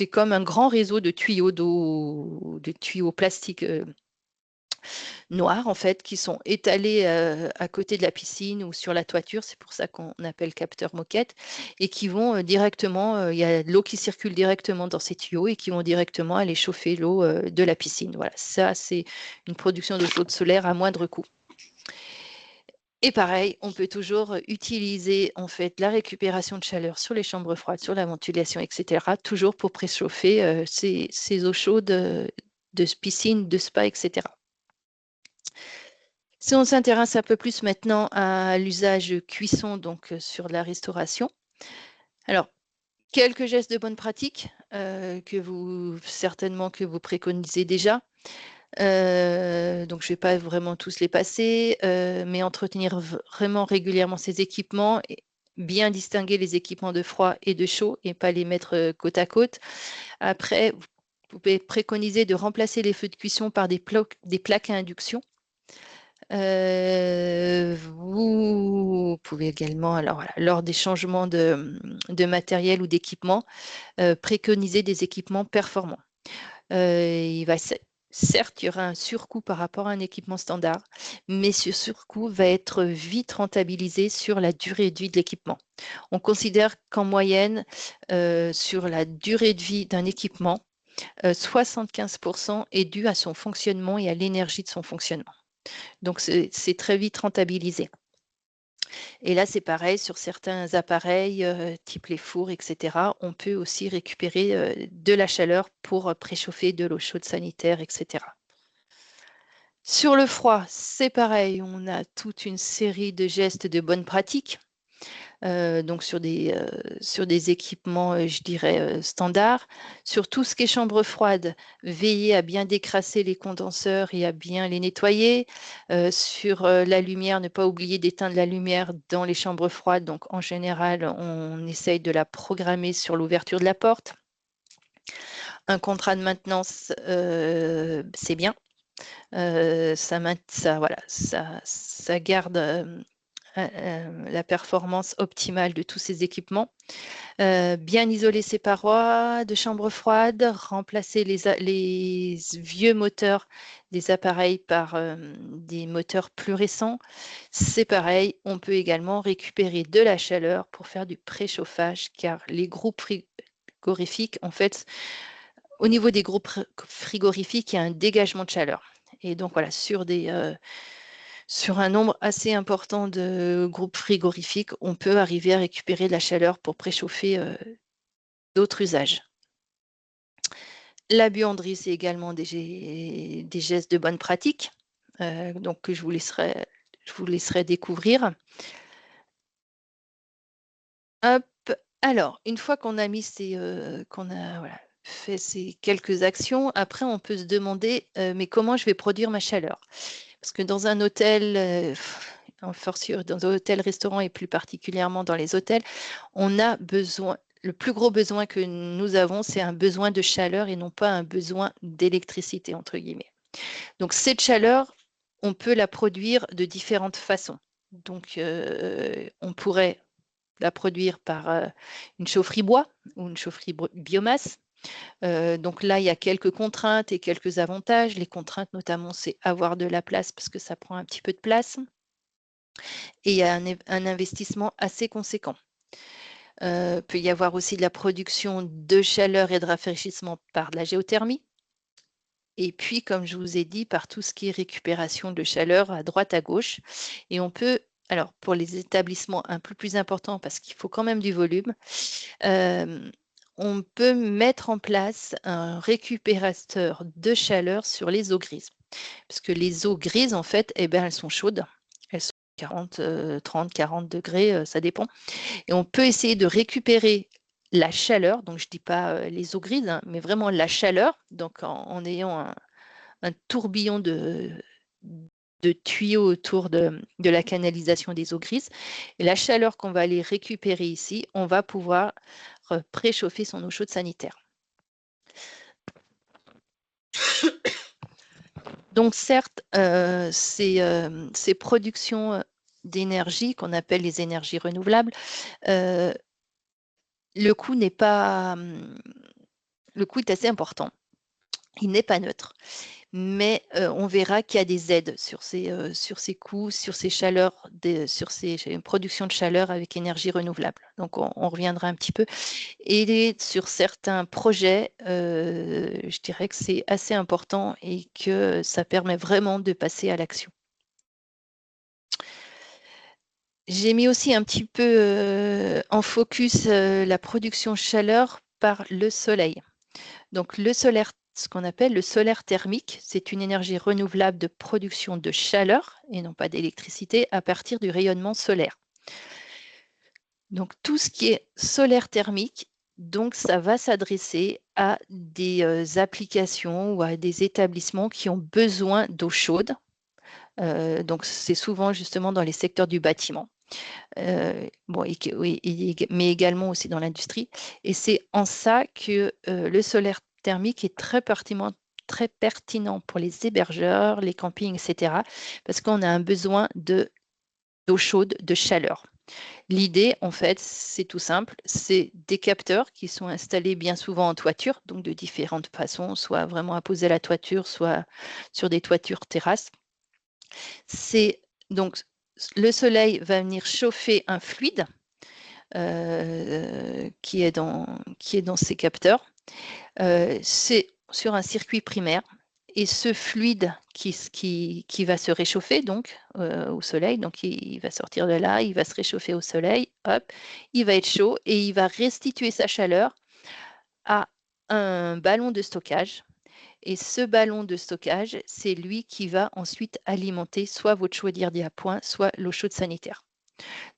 [SPEAKER 4] comme un grand réseau de tuyaux d'eau, de tuyaux plastiques noirs en fait, qui sont étalés à côté de la piscine ou sur la toiture, c'est pour ça qu'on appelle capteur moquette, et qui vont directement, il y a de l'eau qui circule directement dans ces tuyaux et qui vont directement aller chauffer l'eau de la piscine. Voilà, ça c'est une production d'eau chaude solaire à moindre coût. Et pareil, on peut toujours utiliser en fait la récupération de chaleur sur les chambres froides, sur la ventilation, etc., toujours pour préchauffer ces eaux chaudes de piscine, de spa, etc. Si on s'intéresse un peu plus maintenant à l'usage cuisson, donc sur la restauration. Alors, quelques gestes de bonne pratique certainement que vous préconisez déjà. Donc, je ne vais pas vraiment tous les passer, mais entretenir vraiment régulièrement ces équipements, et bien distinguer les équipements de froid et de chaud et pas les mettre côte à côte. Après, vous pouvez préconiser de remplacer les feux de cuisson par des plaques à induction. Vous pouvez également, alors voilà, lors des changements de matériel ou d'équipement, préconiser des équipements performants. Certes, il y aura un surcoût par rapport à un équipement standard, mais ce surcoût va être vite rentabilisé sur la durée de vie de l'équipement. On considère qu'en moyenne, sur la durée de vie d'un équipement, 75% est dû à son fonctionnement et à l'énergie de son fonctionnement. Donc, c'est très vite rentabilisé. Et là, c'est pareil, sur certains appareils, type les fours, etc., on peut aussi récupérer de la chaleur pour préchauffer de l'eau chaude sanitaire, etc. Sur le froid, c'est pareil, on a toute une série de gestes de bonne pratique. Donc sur des équipements, je dirais, standards. Sur tout ce qui est chambre froide, veillez à bien décrasser les condenseurs et à bien les nettoyer. Sur la lumière, ne pas oublier d'éteindre la lumière dans les chambres froides. Donc en général, on essaye de la programmer sur l'ouverture de la porte. Un contrat de maintenance, c'est bien. Ça garde la performance optimale de tous ces équipements. Bien isoler ses parois de chambre froide, remplacer les vieux moteurs des appareils par des moteurs plus récents. C'est pareil, on peut également récupérer de la chaleur pour faire du préchauffage, car les groupes frigorifiques, en fait, au niveau des groupes frigorifiques, il y a un dégagement de chaleur. Et donc voilà, sur un nombre assez important de groupes frigorifiques, on peut arriver à récupérer de la chaleur pour préchauffer d'autres usages. La buanderie, c'est également des gestes de bonne pratique, donc que je vous laisserai découvrir. Hop. Alors, une fois qu'on a mis fait ces quelques actions, après on peut se demander mais comment je vais produire ma chaleur? Parce que dans un hôtel, en fortiori dans les hôtels, restaurants et plus particulièrement dans les hôtels, on a besoin, le plus gros besoin que nous avons, c'est un besoin de chaleur et non pas un besoin d'électricité, entre guillemets. Donc, cette chaleur, on peut la produire de différentes façons. Donc, on pourrait la produire par une chaufferie bois ou une chaufferie biomasse. Donc là, il y a quelques contraintes et quelques avantages. Les contraintes, notamment, c'est avoir de la place parce que ça prend un petit peu de place. Et il y a un investissement assez conséquent. Peut y avoir aussi de la production de chaleur et de rafraîchissement par de la géothermie. Et puis, comme je vous ai dit, par tout ce qui est récupération de chaleur à droite, à gauche. Et on peut, alors pour les établissements un peu plus importants, parce qu'il faut quand même du volume, on peut mettre en place un récupérateur de chaleur sur les eaux grises. Parce que les eaux grises, en fait, eh ben, elles sont chaudes. Elles sont 30, 40 degrés, ça dépend. Et on peut essayer de récupérer la chaleur, donc je ne dis pas les eaux grises, hein, mais vraiment la chaleur, donc en ayant un tourbillon de tuyaux autour de la canalisation des eaux grises. Et la chaleur qu'on va aller récupérer ici, on va pouvoir préchauffer son eau chaude sanitaire. Donc certes, ces productions d'énergie qu'on appelle les énergies renouvelables, le coût n'est pas, le coût est assez important. Il n'est pas neutre. Mais on verra qu'il y a des aides sur ces coûts, sur ces chaleurs, sur ces productions de chaleur avec énergie renouvelable. Donc, on reviendra un petit peu. Et sur certains projets, je dirais que c'est assez important et que ça permet vraiment de passer à l'action. J'ai mis aussi un petit peu en focus la production de chaleur par le soleil. Donc, le solaire, ce qu'on appelle le solaire thermique, c'est une énergie renouvelable de production de chaleur et non pas d'électricité à partir du rayonnement solaire. Donc, tout ce qui est solaire thermique, donc ça va s'adresser à des applications ou à des établissements qui ont besoin d'eau chaude. Donc, c'est souvent justement dans les secteurs du bâtiment. Mais également aussi dans l'industrie. Et c'est en ça que le solaire thermique est très pertinent pour les hébergeurs, les campings, etc. Parce qu'on a un besoin d'eau chaude, de chaleur. L'idée, en fait, c'est tout simple, c'est des capteurs qui sont installés bien souvent en toiture, donc de différentes façons, soit vraiment à poser à la toiture, soit sur des toitures terrasses. C'est donc le soleil va venir chauffer un fluide qui est dans ces capteurs. C'est sur un circuit primaire. Et ce fluide qui va se réchauffer donc au soleil, donc il va sortir de là, il va se réchauffer au soleil, hop, il va être chaud et il va restituer sa chaleur à un ballon de stockage. Et ce ballon de stockage, c'est lui qui va ensuite alimenter soit votre chaudière d'appoint, soit l'eau chaude sanitaire.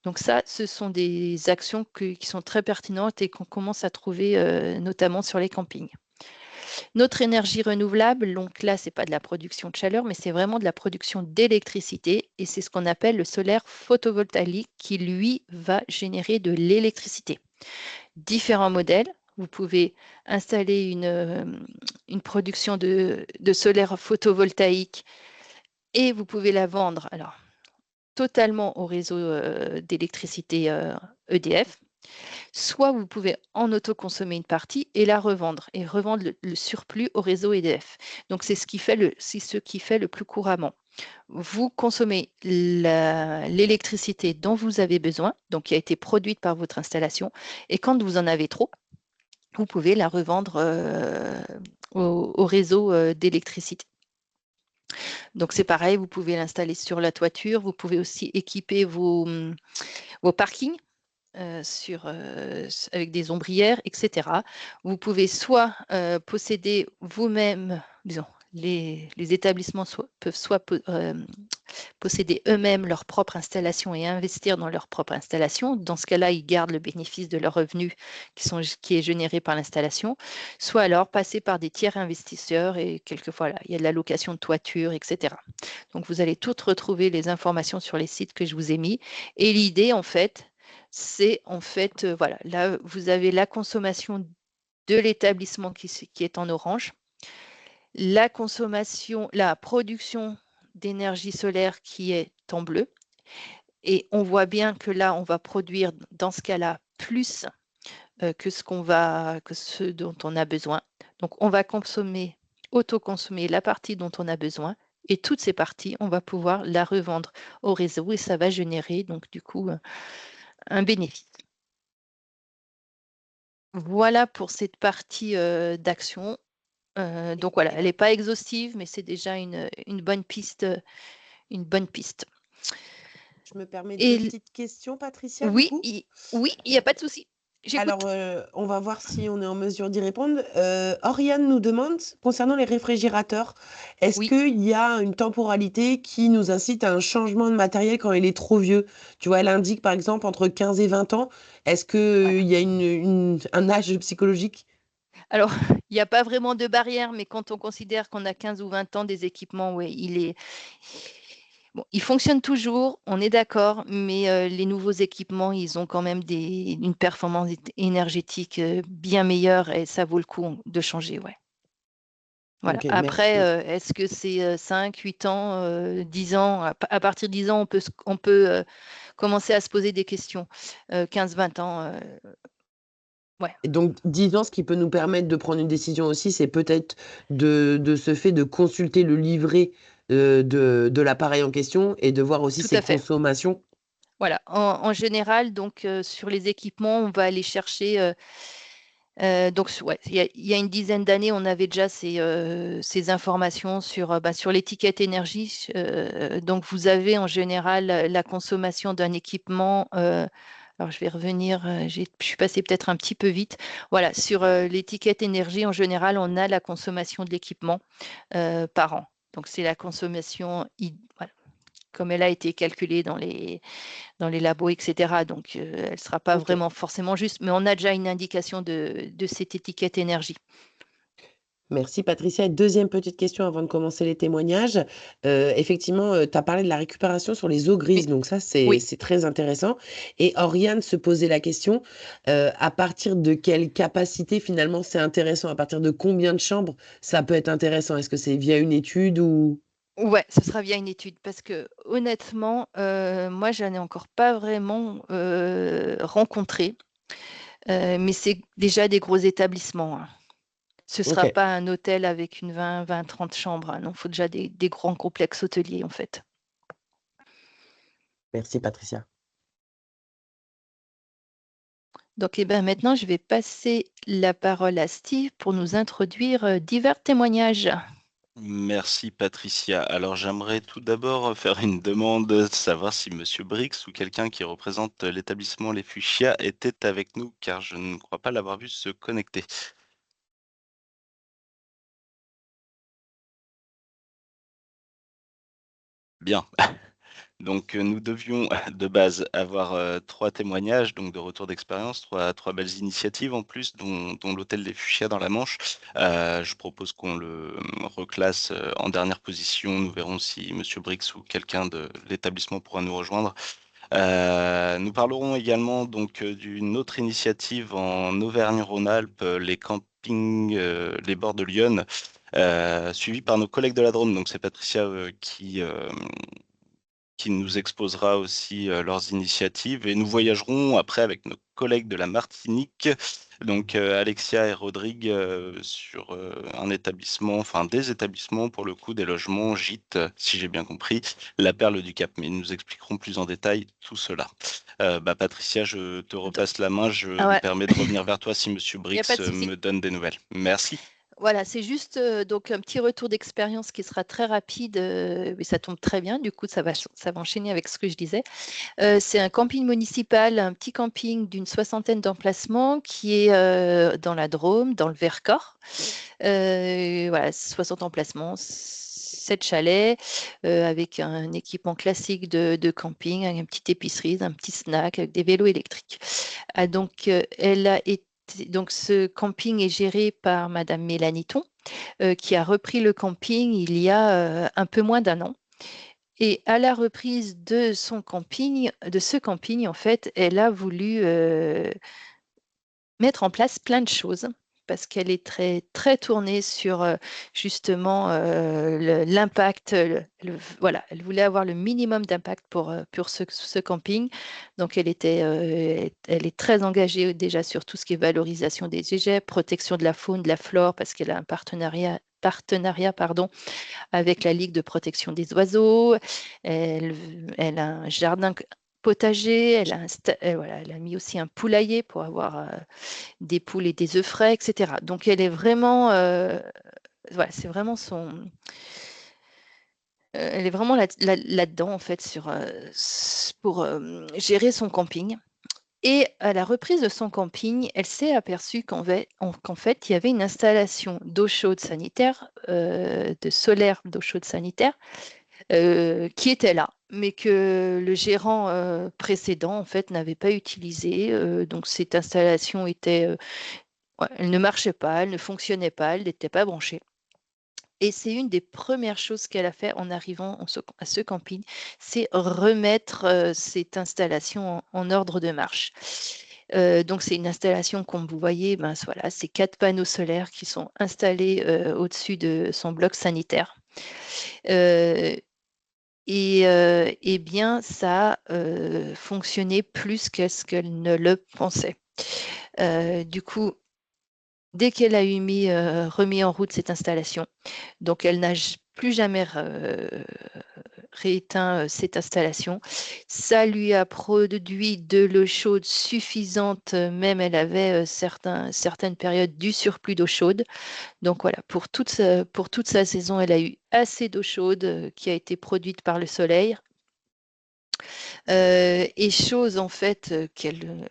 [SPEAKER 4] Donc ça, ce sont des actions qui sont très pertinentes et qu'on commence à trouver notamment sur les campings. Notre énergie renouvelable, donc là, ce n'est pas de la production de chaleur, mais c'est vraiment de la production d'électricité et c'est ce qu'on appelle le solaire photovoltaïque qui, lui, va générer de l'électricité. Différents modèles. Vous pouvez installer une production de solaire photovoltaïque et vous pouvez la vendre alors, totalement au réseau d'électricité EDF. Soit vous pouvez en autoconsommer une partie et la revendre et revendre le surplus au réseau EDF. Donc, c'est ce qui fait le plus couramment. Vous consommez l'électricité dont vous avez besoin, donc qui a été produite par votre installation, et quand vous en avez trop, vous pouvez la revendre au réseau d'électricité. Donc, c'est pareil, vous pouvez l'installer sur la toiture, vous pouvez aussi équiper vos parkings avec des ombrières, etc. Vous pouvez soit posséder vous-même, disons, les établissements peuvent soit posséder eux-mêmes leur propre installation et investir dans leur propre installation. Dans ce cas-là, ils gardent le bénéfice de leurs revenus qui est généré par l'installation, soit alors passer par des tiers investisseurs et quelquefois, là, il y a de la location de toiture, etc. Donc, vous allez toutes retrouver les informations sur les sites que je vous ai mis. Et l'idée, en fait, c'est voilà, là, vous avez la consommation de l'établissement qui est en orange, la production d'énergie solaire qui est en bleu. Et on voit bien que là, on va produire, dans ce cas-là, plus que ce dont on a besoin. Donc, on va autoconsommer la partie dont on a besoin. Et toutes ces parties, on va pouvoir la revendre au réseau et ça va générer, donc, du coup, un bénéfice. Voilà pour cette partie d'action. Donc voilà, elle n'est pas exhaustive, mais c'est déjà une bonne piste. Une bonne piste.
[SPEAKER 1] Je me permets
[SPEAKER 4] Et
[SPEAKER 1] 2 petites questions, Patricia, du
[SPEAKER 4] oui,
[SPEAKER 1] coup?
[SPEAKER 4] il n'y a pas de souci.
[SPEAKER 1] Alors,
[SPEAKER 4] J'écoute.
[SPEAKER 1] on va voir si on est en mesure d'y répondre. Oriane nous demande, concernant les réfrigérateurs, est-ce
[SPEAKER 4] Oui.
[SPEAKER 1] qu'il y a une temporalité qui nous incite à un changement de matériel quand il est trop vieux? Tu vois, elle indique, par exemple, entre 15 et 20 ans. Est-ce
[SPEAKER 4] Ouais.
[SPEAKER 1] qu'il y a un âge psychologique?
[SPEAKER 4] Alors, il n'y a pas vraiment de barrière, mais quand on considère qu'on a 15 ou 20 ans, des équipements, ouais, bon, ils fonctionnent toujours, on est d'accord, mais les nouveaux équipements, ils ont quand même une performance énergétique bien meilleure et ça vaut le coup de changer, ouais. Voilà.
[SPEAKER 1] OK,
[SPEAKER 4] Après,
[SPEAKER 1] merci.
[SPEAKER 4] est-ce que c'est 5, 8 ans, 10 ans? À partir de 10 ans, on peut commencer à se poser des questions. 15, 20 ans, ouais.
[SPEAKER 1] Et donc 10 ans, ce qui peut nous permettre de prendre une décision aussi, c'est peut-être de ce fait de consulter le livret, de l'appareil en question et de voir aussi
[SPEAKER 4] Tout
[SPEAKER 1] ses
[SPEAKER 4] à fait.
[SPEAKER 1] consommations?
[SPEAKER 4] Voilà. En général, donc sur les équipements, on va aller chercher, donc ouais, il y a une dizaine d'années, on avait déjà ces informations sur l'étiquette énergie. Donc vous avez en général la consommation d'un équipement, alors je vais revenir, je suis passée peut-être un petit peu vite. Voilà, sur l'étiquette énergie, en général, on a la consommation de l'équipement par an. Donc c'est la consommation, voilà, comme elle a été calculée dans les labos, etc. Donc elle ne sera pas
[SPEAKER 1] OK.
[SPEAKER 4] vraiment forcément juste, mais on a déjà une indication de cette étiquette énergie.
[SPEAKER 1] Merci Patricia. Et 2e petite question avant de commencer les témoignages. Effectivement, tu as parlé de la récupération sur les eaux
[SPEAKER 4] Oui,
[SPEAKER 1] grises, donc ça c'est
[SPEAKER 4] oui.
[SPEAKER 1] c'est très intéressant et Oriane se posait la question, à partir de quelle capacité finalement c'est intéressant? À partir de combien de chambres ça peut être intéressant? Est-ce que c'est via une étude ou?
[SPEAKER 4] Ouais, ce sera via une étude parce que honnêtement, moi, je n'en ai encore pas vraiment rencontré, mais c'est déjà des gros établissements, hein. Ce ne sera
[SPEAKER 1] OK,
[SPEAKER 4] pas un hôtel avec une 20, 30 chambres, hein. Non, il faut déjà des grands complexes hôteliers, en fait.
[SPEAKER 1] merci Patricia.
[SPEAKER 4] Donc, eh ben, maintenant, je vais passer la parole à Steve pour nous introduire divers témoignages.
[SPEAKER 3] Merci Patricia. Alors j'aimerais tout d'abord faire une demande, savoir si Monsieur Brix ou quelqu'un qui représente l'établissement Les Fuchsia était avec nous, car je ne crois pas l'avoir vu se connecter. Bien. Donc, nous devions de base avoir 3 témoignages, donc de retour d'expérience, trois belles initiatives en plus, dont l'hôtel des Fuchsias dans la Manche. Je propose qu'on le reclasse en dernière position. Nous verrons si Monsieur Brix ou quelqu'un de l'établissement pourra nous rejoindre. Nous parlerons également donc d'une autre initiative en Auvergne-Rhône-Alpes, les campings, les bords de Lyon, suivis par nos collègues de la Drôme. Donc c'est Patricia qui nous exposera aussi leurs initiatives et nous voyagerons après avec nos collègues de la Martinique, donc Alexia et Rodrigue, sur un établissement, enfin des établissements pour le coup, des logements, gîtes, si j'ai bien compris, la Perle du Cap. Mais ils nous expliqueront plus en détail tout cela. Patricia, je te
[SPEAKER 4] Do-
[SPEAKER 3] repasse la main. Je
[SPEAKER 4] Ah
[SPEAKER 3] me
[SPEAKER 4] ouais,
[SPEAKER 3] permets de revenir vers toi si Monsieur
[SPEAKER 4] il n'y
[SPEAKER 3] Brix
[SPEAKER 4] a pas de souci.
[SPEAKER 3] me donne des nouvelles. Merci.
[SPEAKER 4] Voilà, c'est juste donc un petit retour d'expérience qui sera très rapide, mais ça tombe très bien. Du coup, ça va enchaîner avec ce que je disais. C'est un camping municipal, un petit camping d'une 60aine d'emplacements qui est dans la Drôme, dans le Vercors. Voilà, 60 emplacements, 7 chalets, avec un équipement classique de camping, avec une petite épicerie, un petit snack, avec des vélos électriques. Donc, donc, ce camping est géré par Madame Mélanie Thon, qui a repris le camping il y a un peu moins d'un an. Et à la reprise de ce camping, en fait, elle a voulu mettre en place plein de choses parce qu'elle est très, très tournée sur justement l'impact. Voilà, elle voulait avoir le minimum d'impact pour ce camping. Donc, elle est très engagée déjà sur tout ce qui est valorisation des déchets, protection de la faune, de la flore, parce qu'elle a un partenariat pardon, avec la Ligue de protection des oiseaux. Elle a un jardin potager, voilà, elle a mis aussi un poulailler pour avoir des poules et des œufs frais, etc. Donc elle est vraiment, voilà, c'est vraiment elle est vraiment là-dedans en fait pour gérer son camping. Et à la reprise de son camping, elle s'est aperçue qu'en fait, il y avait une installation d'eau chaude sanitaire, de solaire d'eau chaude sanitaire, qui était là, mais que le gérant précédent, en fait, n'avait pas utilisé. Donc, cette installation elle ne marchait pas, elle ne fonctionnait pas, elle n'était pas branchée. Et c'est une des premières choses qu'elle a fait en arrivant à ce camping, c'est remettre cette installation en ordre de marche. Donc, c'est une installation, comme vous voyez, voilà, c'est 4 panneaux solaires qui sont installés au-dessus de son bloc sanitaire. Et bien, ça a fonctionné plus que ce qu'elle ne le pensait. Du coup, dès qu'elle a remis en route cette installation, donc elle n'a plus jamais rééteint cette installation. Ça lui a produit de l'eau chaude suffisante, même elle avait certaines périodes du surplus d'eau chaude. Donc voilà, pour toute sa saison, elle a eu assez d'eau chaude qui a été produite par le soleil. Et chose en fait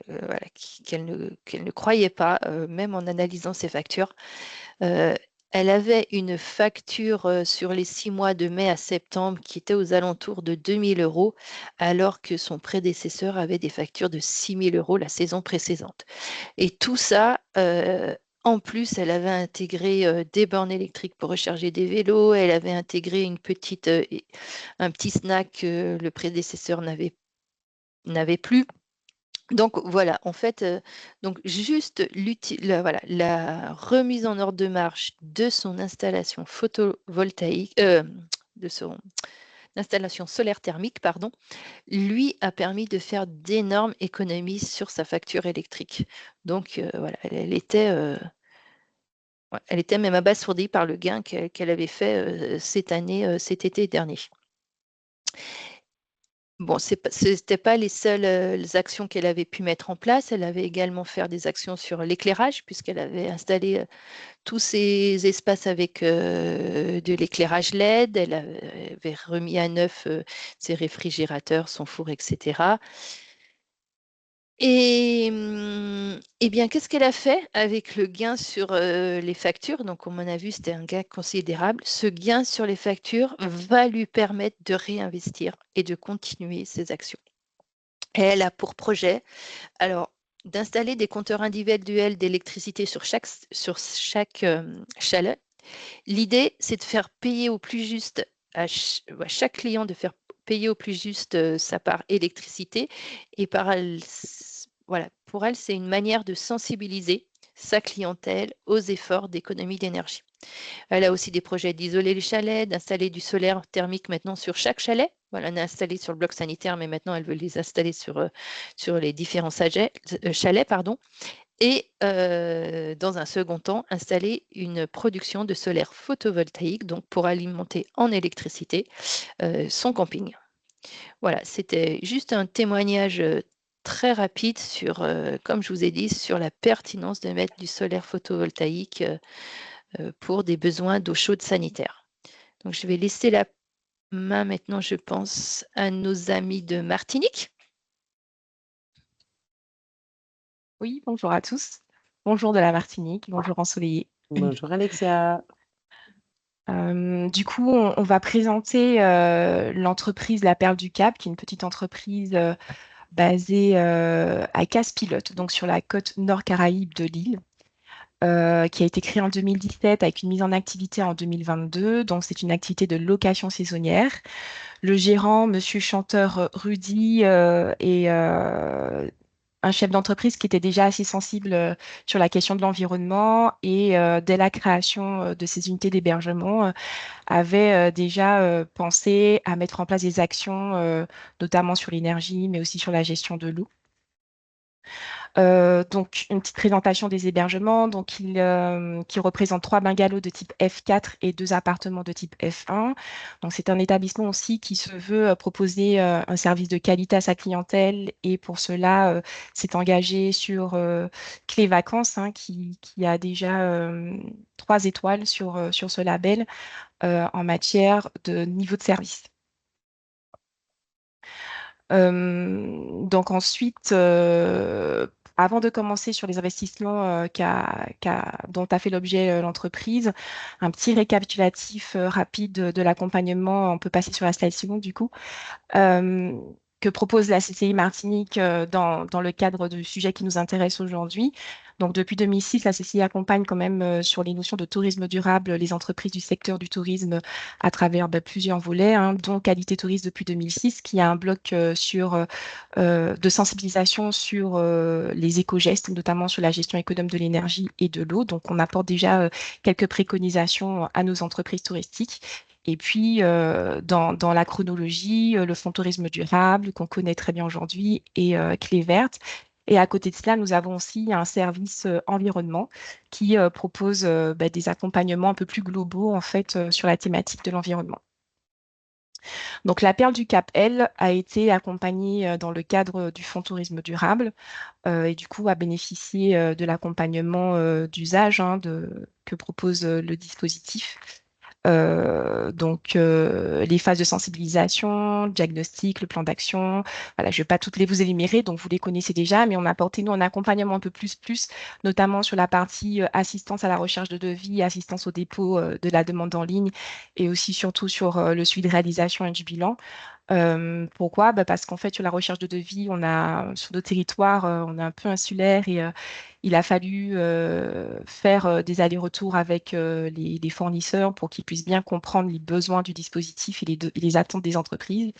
[SPEAKER 4] voilà, qu'elle ne croyait pas, même en analysant ses factures. Elle avait une facture sur les 6 mois de mai à septembre qui était aux alentours de 2 000 €, alors que son prédécesseur avait des factures de 6 000 € la saison précédente. Et tout ça, en plus, elle avait intégré des bornes électriques pour recharger des vélos, elle avait intégré un petit snack que le prédécesseur n'avait plus. Donc voilà, en fait, donc juste la remise en ordre de marche de son installation photovoltaïque, de son installation solaire thermique, pardon, lui a permis de faire d'énormes économies sur sa facture électrique. Donc voilà, elle était même abasourdie par le gain qu'elle avait fait cet été dernier. Bon, ce n'était pas les seules actions qu'elle avait pu mettre en place. Elle avait également fait des actions sur l'éclairage, puisqu'elle avait installé tous ces espaces avec de l'éclairage LED. Elle avait remis à neuf ses réfrigérateurs, son four, etc. Et bien, qu'est-ce qu'elle a fait avec le gain sur les factures? Donc, comme on a vu, c'était un gain considérable. Ce gain sur les factures va lui permettre de réinvestir et de continuer ses actions. Et elle a pour projet, alors, d'installer des compteurs individuels d'électricité sur chaque chalet. L'idée, c'est de faire payer au plus juste à chaque client, de faire payer au plus juste sa part électricité. Et voilà, pour elle, c'est une manière de sensibiliser sa clientèle aux efforts d'économie d'énergie. Elle a aussi des projets d'isoler les chalets, d'installer du solaire thermique maintenant sur chaque chalet. Voilà, elle a installé sur le bloc sanitaire, mais maintenant elle veut les installer sur les différents chalets. Pardon. Et dans un second temps, installer une production de solaire photovoltaïque, donc pour alimenter en électricité son camping. Voilà, c'était juste un témoignage très rapide sur, comme je vous ai dit, sur la pertinence de mettre du solaire photovoltaïque pour des besoins d'eau chaude sanitaire. Donc, je vais laisser la main maintenant, je pense, à nos amis de Martinique.
[SPEAKER 5] Oui, bonjour à tous. Bonjour de la Martinique, bonjour ensoleillé.
[SPEAKER 1] Bonjour Alexia.
[SPEAKER 5] Du coup, on va présenter l'entreprise La Perle du Cap, qui est une petite entreprise basée à Casse-Pilote, donc sur la côte nord Caraïbe de l'île, qui a été créée en 2017 avec une mise en activité en 2022. Donc, c'est une activité de location saisonnière. Le gérant, Monsieur Chanteur Rudy, est un chef d'entreprise qui était déjà assez sensible sur la question de l'environnement et dès la création de ces unités d'hébergement, avait déjà pensé à mettre en place des actions, notamment sur l'énergie, mais aussi sur la gestion de l'eau. Donc, une petite présentation des hébergements. Donc, qui représente 3 bungalows de type F4 et 2 appartements de type F1. Donc, c'est un établissement aussi qui se veut proposer un service de qualité à sa clientèle. Et pour cela, s'est engagé sur Clé Vacances, hein, qui a déjà 3 étoiles sur ce label en matière de niveau de service. Donc ensuite, avant de commencer sur les investissements dont a fait l'objet l'entreprise, un petit récapitulatif rapide de l'accompagnement. On peut passer sur la slide suivante du coup. Que propose la CCI Martinique dans le cadre du sujet qui nous intéresse aujourd'hui. Donc, depuis 2006, la CCI accompagne quand même sur les notions de tourisme durable les entreprises du secteur du tourisme à travers plusieurs volets, hein, dont Qualité Tourisme depuis 2006, qui a un bloc de sensibilisation sur les éco-gestes, notamment sur la gestion économe de l'énergie et de l'eau. Donc, on apporte déjà quelques préconisations à nos entreprises touristiques. Et puis, dans la chronologie, le fonds tourisme durable qu'on connaît très bien aujourd'hui et Clé verte. Et à côté de cela, nous avons aussi un service environnement qui propose des accompagnements un peu plus globaux en fait sur la thématique de l'environnement. Donc, la Perle du Cap, elle, a été accompagnée dans le cadre du fonds tourisme durable et du coup a bénéficié de l'accompagnement d'usage que propose le dispositif. Donc, les phases de sensibilisation, le diagnostic, le plan d'action. Voilà, je ne vais pas toutes les vous énumérer, donc vous les connaissez déjà, mais on a apporté, nous, un accompagnement un peu plus, notamment sur la partie assistance à la recherche de devis, assistance au dépôt de la demande en ligne et aussi surtout sur le suivi de réalisation et du bilan. Pourquoi? Parce qu'en fait, sur la recherche de devis, sur nos territoires, on est un peu insulaire et il a fallu faire des allers-retours avec les fournisseurs pour qu'ils puissent bien comprendre les besoins du dispositif et les attentes des entreprises.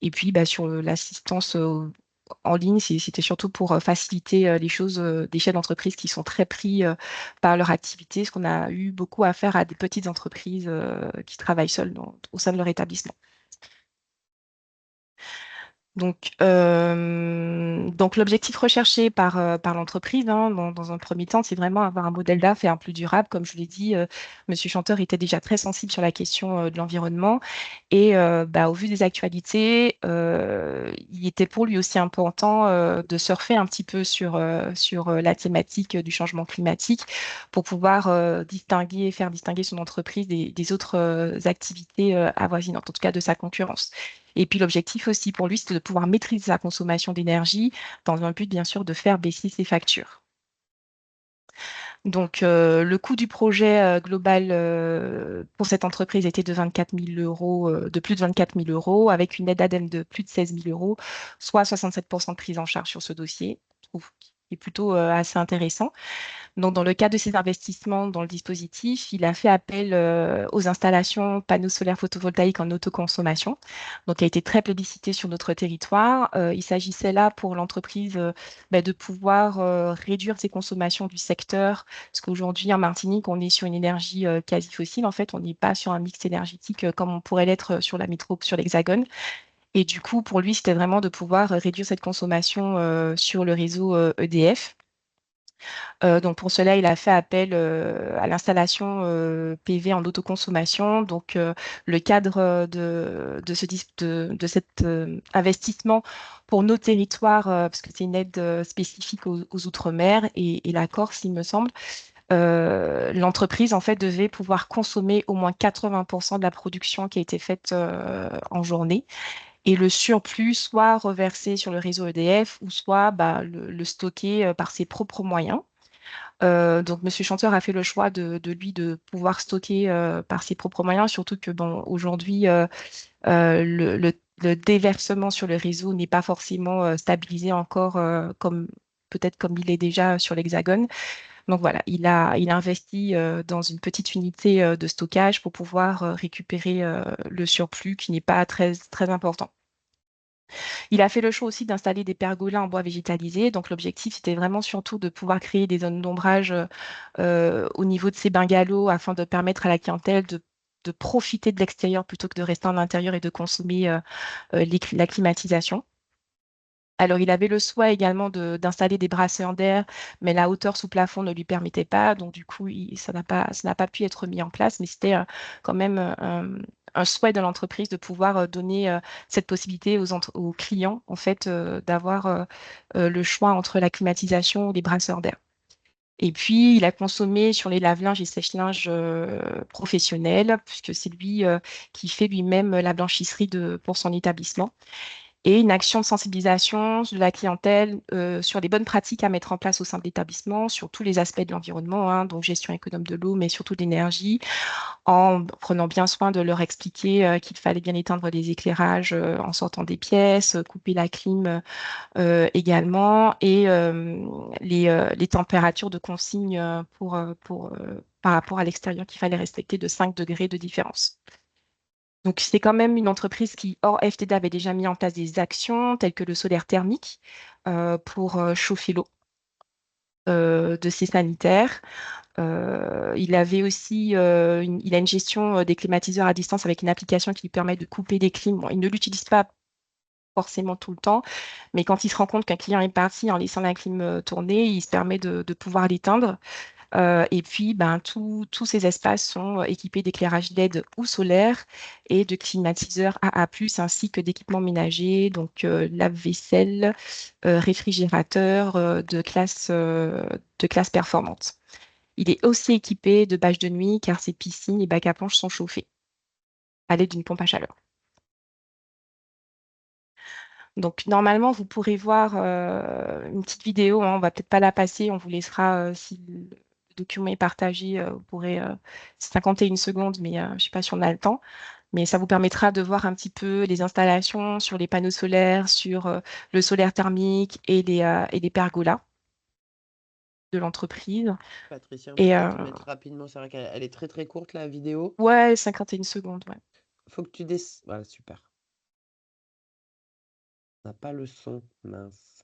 [SPEAKER 5] Et puis, sur l'assistance en ligne, c'était surtout pour faciliter les choses des chefs d'entreprise qui sont très pris par leur activité, parce qu'on a eu beaucoup à faire à des petites entreprises qui travaillent seules au sein de leur établissement. Donc l'objectif recherché par l'entreprise, hein, dans un premier temps, c'est vraiment avoir un modèle d'affaires plus durable. Comme je l'ai dit, Monsieur Chanteur était déjà très sensible sur la question de l'environnement. Et au vu des actualités, il était pour lui aussi important de surfer un petit peu sur la thématique du changement climatique pour pouvoir faire distinguer son entreprise des autres activités avoisinantes, en tout cas de sa concurrence. Et puis l'objectif aussi pour lui, c'était de pouvoir maîtriser sa consommation d'énergie dans un but, bien sûr, de faire baisser ses factures. Donc, le coût du projet global pour cette entreprise était de 24 000 euros, de plus de 24 000 euros, avec une aide ADEME de plus de 16 000 euros, soit 67% de prise en charge sur ce dossier. Je trouve qu'il est plutôt assez intéressant. Donc, dans le cadre de ces investissements dans le dispositif, il a fait appel aux installations panneaux solaires photovoltaïques en autoconsommation, donc qui a été très plébiscité sur notre territoire. Il s'agissait là pour l'entreprise de pouvoir réduire ses consommations du secteur, parce qu'aujourd'hui en Martinique, on est sur une énergie quasi fossile. En fait, on n'est pas sur un mix énergétique comme on pourrait l'être sur la métropole, sur l'Hexagone. Et du coup, pour lui, c'était vraiment de pouvoir réduire cette consommation sur le réseau EDF. Donc pour cela, il a fait appel à l'installation PV en autoconsommation. Donc le cadre de cet investissement pour nos territoires, parce que c'est une aide spécifique aux Outre-mer et la Corse, il me semble, l'entreprise en fait devait pouvoir consommer au moins 80% de la production qui a été faite en journée et le surplus soit reversé sur le réseau EDF ou soit le stocker par ses propres moyens. Donc, Monsieur Chanteur a fait le choix de pouvoir stocker par ses propres moyens, surtout que aujourd'hui, le déversement sur le réseau n'est pas forcément stabilisé encore peut-être comme il est déjà sur l'Hexagone. Donc voilà, il a investi dans une petite unité de stockage pour pouvoir récupérer le surplus qui n'est pas très, très important. Il a fait le choix aussi d'installer des pergolas en bois végétalisé. Donc l'objectif, c'était vraiment surtout de pouvoir créer des zones d'ombrage au niveau de ces bungalows afin de permettre à la clientèle de profiter de l'extérieur plutôt que de rester en intérieur et de consommer la climatisation. Alors, il avait le souhait également d'installer des brasseurs d'air, mais la hauteur sous plafond ne lui permettait pas. Donc, du coup, ça n'a pas pu être mis en place, mais c'était quand même un souhait de l'entreprise de pouvoir donner cette possibilité aux clients, en fait, d'avoir le choix entre la climatisation ou les brasseurs d'air. Et puis, il a consommé sur les lave-linges et sèche-linges professionnels, puisque c'est lui qui fait lui-même la blanchisserie pour son établissement et une action de sensibilisation de la clientèle sur les bonnes pratiques à mettre en place au sein de l'établissement, sur tous les aspects de l'environnement, hein, donc gestion économe de l'eau, mais surtout d'énergie, en prenant bien soin de leur expliquer qu'il fallait bien éteindre les éclairages en sortant des pièces, couper la clim également, et les températures de consigne par rapport à l'extérieur qu'il fallait respecter de 5 degrés de différence. Donc, c'est quand même une entreprise qui, hors FTD, avait déjà mis en place des actions telles que le solaire thermique pour chauffer l'eau de ses sanitaires. Il avait aussi il a une gestion des climatiseurs à distance avec une application qui lui permet de couper des clims. Bon, il ne l'utilise pas forcément tout le temps, mais quand il se rend compte qu'un client est parti en laissant la clim tourner, il se permet de pouvoir l'éteindre. Et puis, tous ces espaces sont équipés d'éclairage LED ou solaire et de climatiseurs AA+, ainsi que d'équipements ménagers, donc lave-vaisselle, réfrigérateur de classe performante. Il est aussi équipé de bâches de nuit car ses piscines et bacs à planches sont chauffés à l'aide d'une pompe à chaleur. Donc, normalement, vous pourrez voir une petite vidéo, hein, on va peut-être pas la passer, on vous laissera, si le document est partagé, vous pourrez, c'est 51 secondes, mais je ne sais pas si on a le temps. Mais ça vous permettra de voir un petit peu les installations sur les panneaux solaires, sur le solaire thermique et les pergolas de l'entreprise.
[SPEAKER 1] Patricia, on peut
[SPEAKER 5] Et
[SPEAKER 1] peut-être mettre rapidement, c'est vrai qu'elle est très très courte la vidéo.
[SPEAKER 5] ouais, 51 secondes, ouais.
[SPEAKER 1] Faut que tu Voilà, super. On n'a pas le son, mince.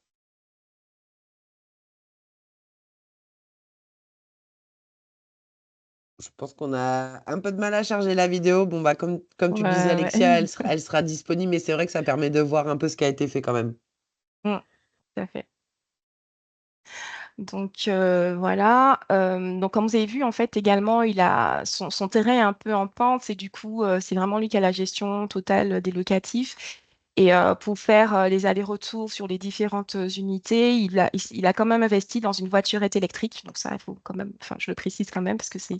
[SPEAKER 1] Je pense qu'on a un peu de mal à charger la vidéo. Bon, comme tu le disais,
[SPEAKER 5] Ouais, ouais.
[SPEAKER 1] Alexia, elle sera disponible, mais c'est vrai que ça permet de voir un peu ce qui a été fait quand même.
[SPEAKER 5] Tout à fait. Donc voilà. Donc comme vous avez vu, en fait, également, il a son terrain est un peu en pente et du coup, c'est vraiment lui qui a la gestion totale des locatifs. Et pour faire les allers-retours sur les différentes unités, il a quand même investi dans une voiturette électrique. Donc ça, il faut quand même, enfin, je le précise quand même parce que c'est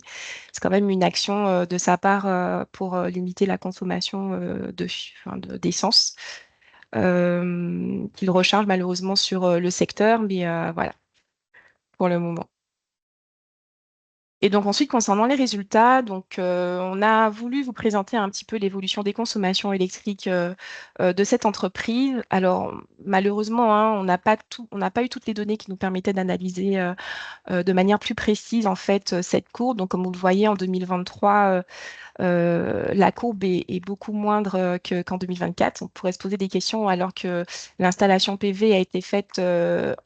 [SPEAKER 5] quand même une action de sa part pour limiter la consommation d'essence qu'il recharge malheureusement sur le secteur, mais voilà pour le moment. Et donc ensuite, concernant les résultats, donc, on a voulu vous présenter un petit peu l'évolution des consommations électriques de cette entreprise. Alors malheureusement, hein, on n'a pas eu toutes les données qui nous permettaient d'analyser de manière plus précise en fait cette courbe. Donc comme vous le voyez en 2023, la courbe est beaucoup moindre qu'en 2024. On pourrait se poser des questions alors que l'installation PV a été faite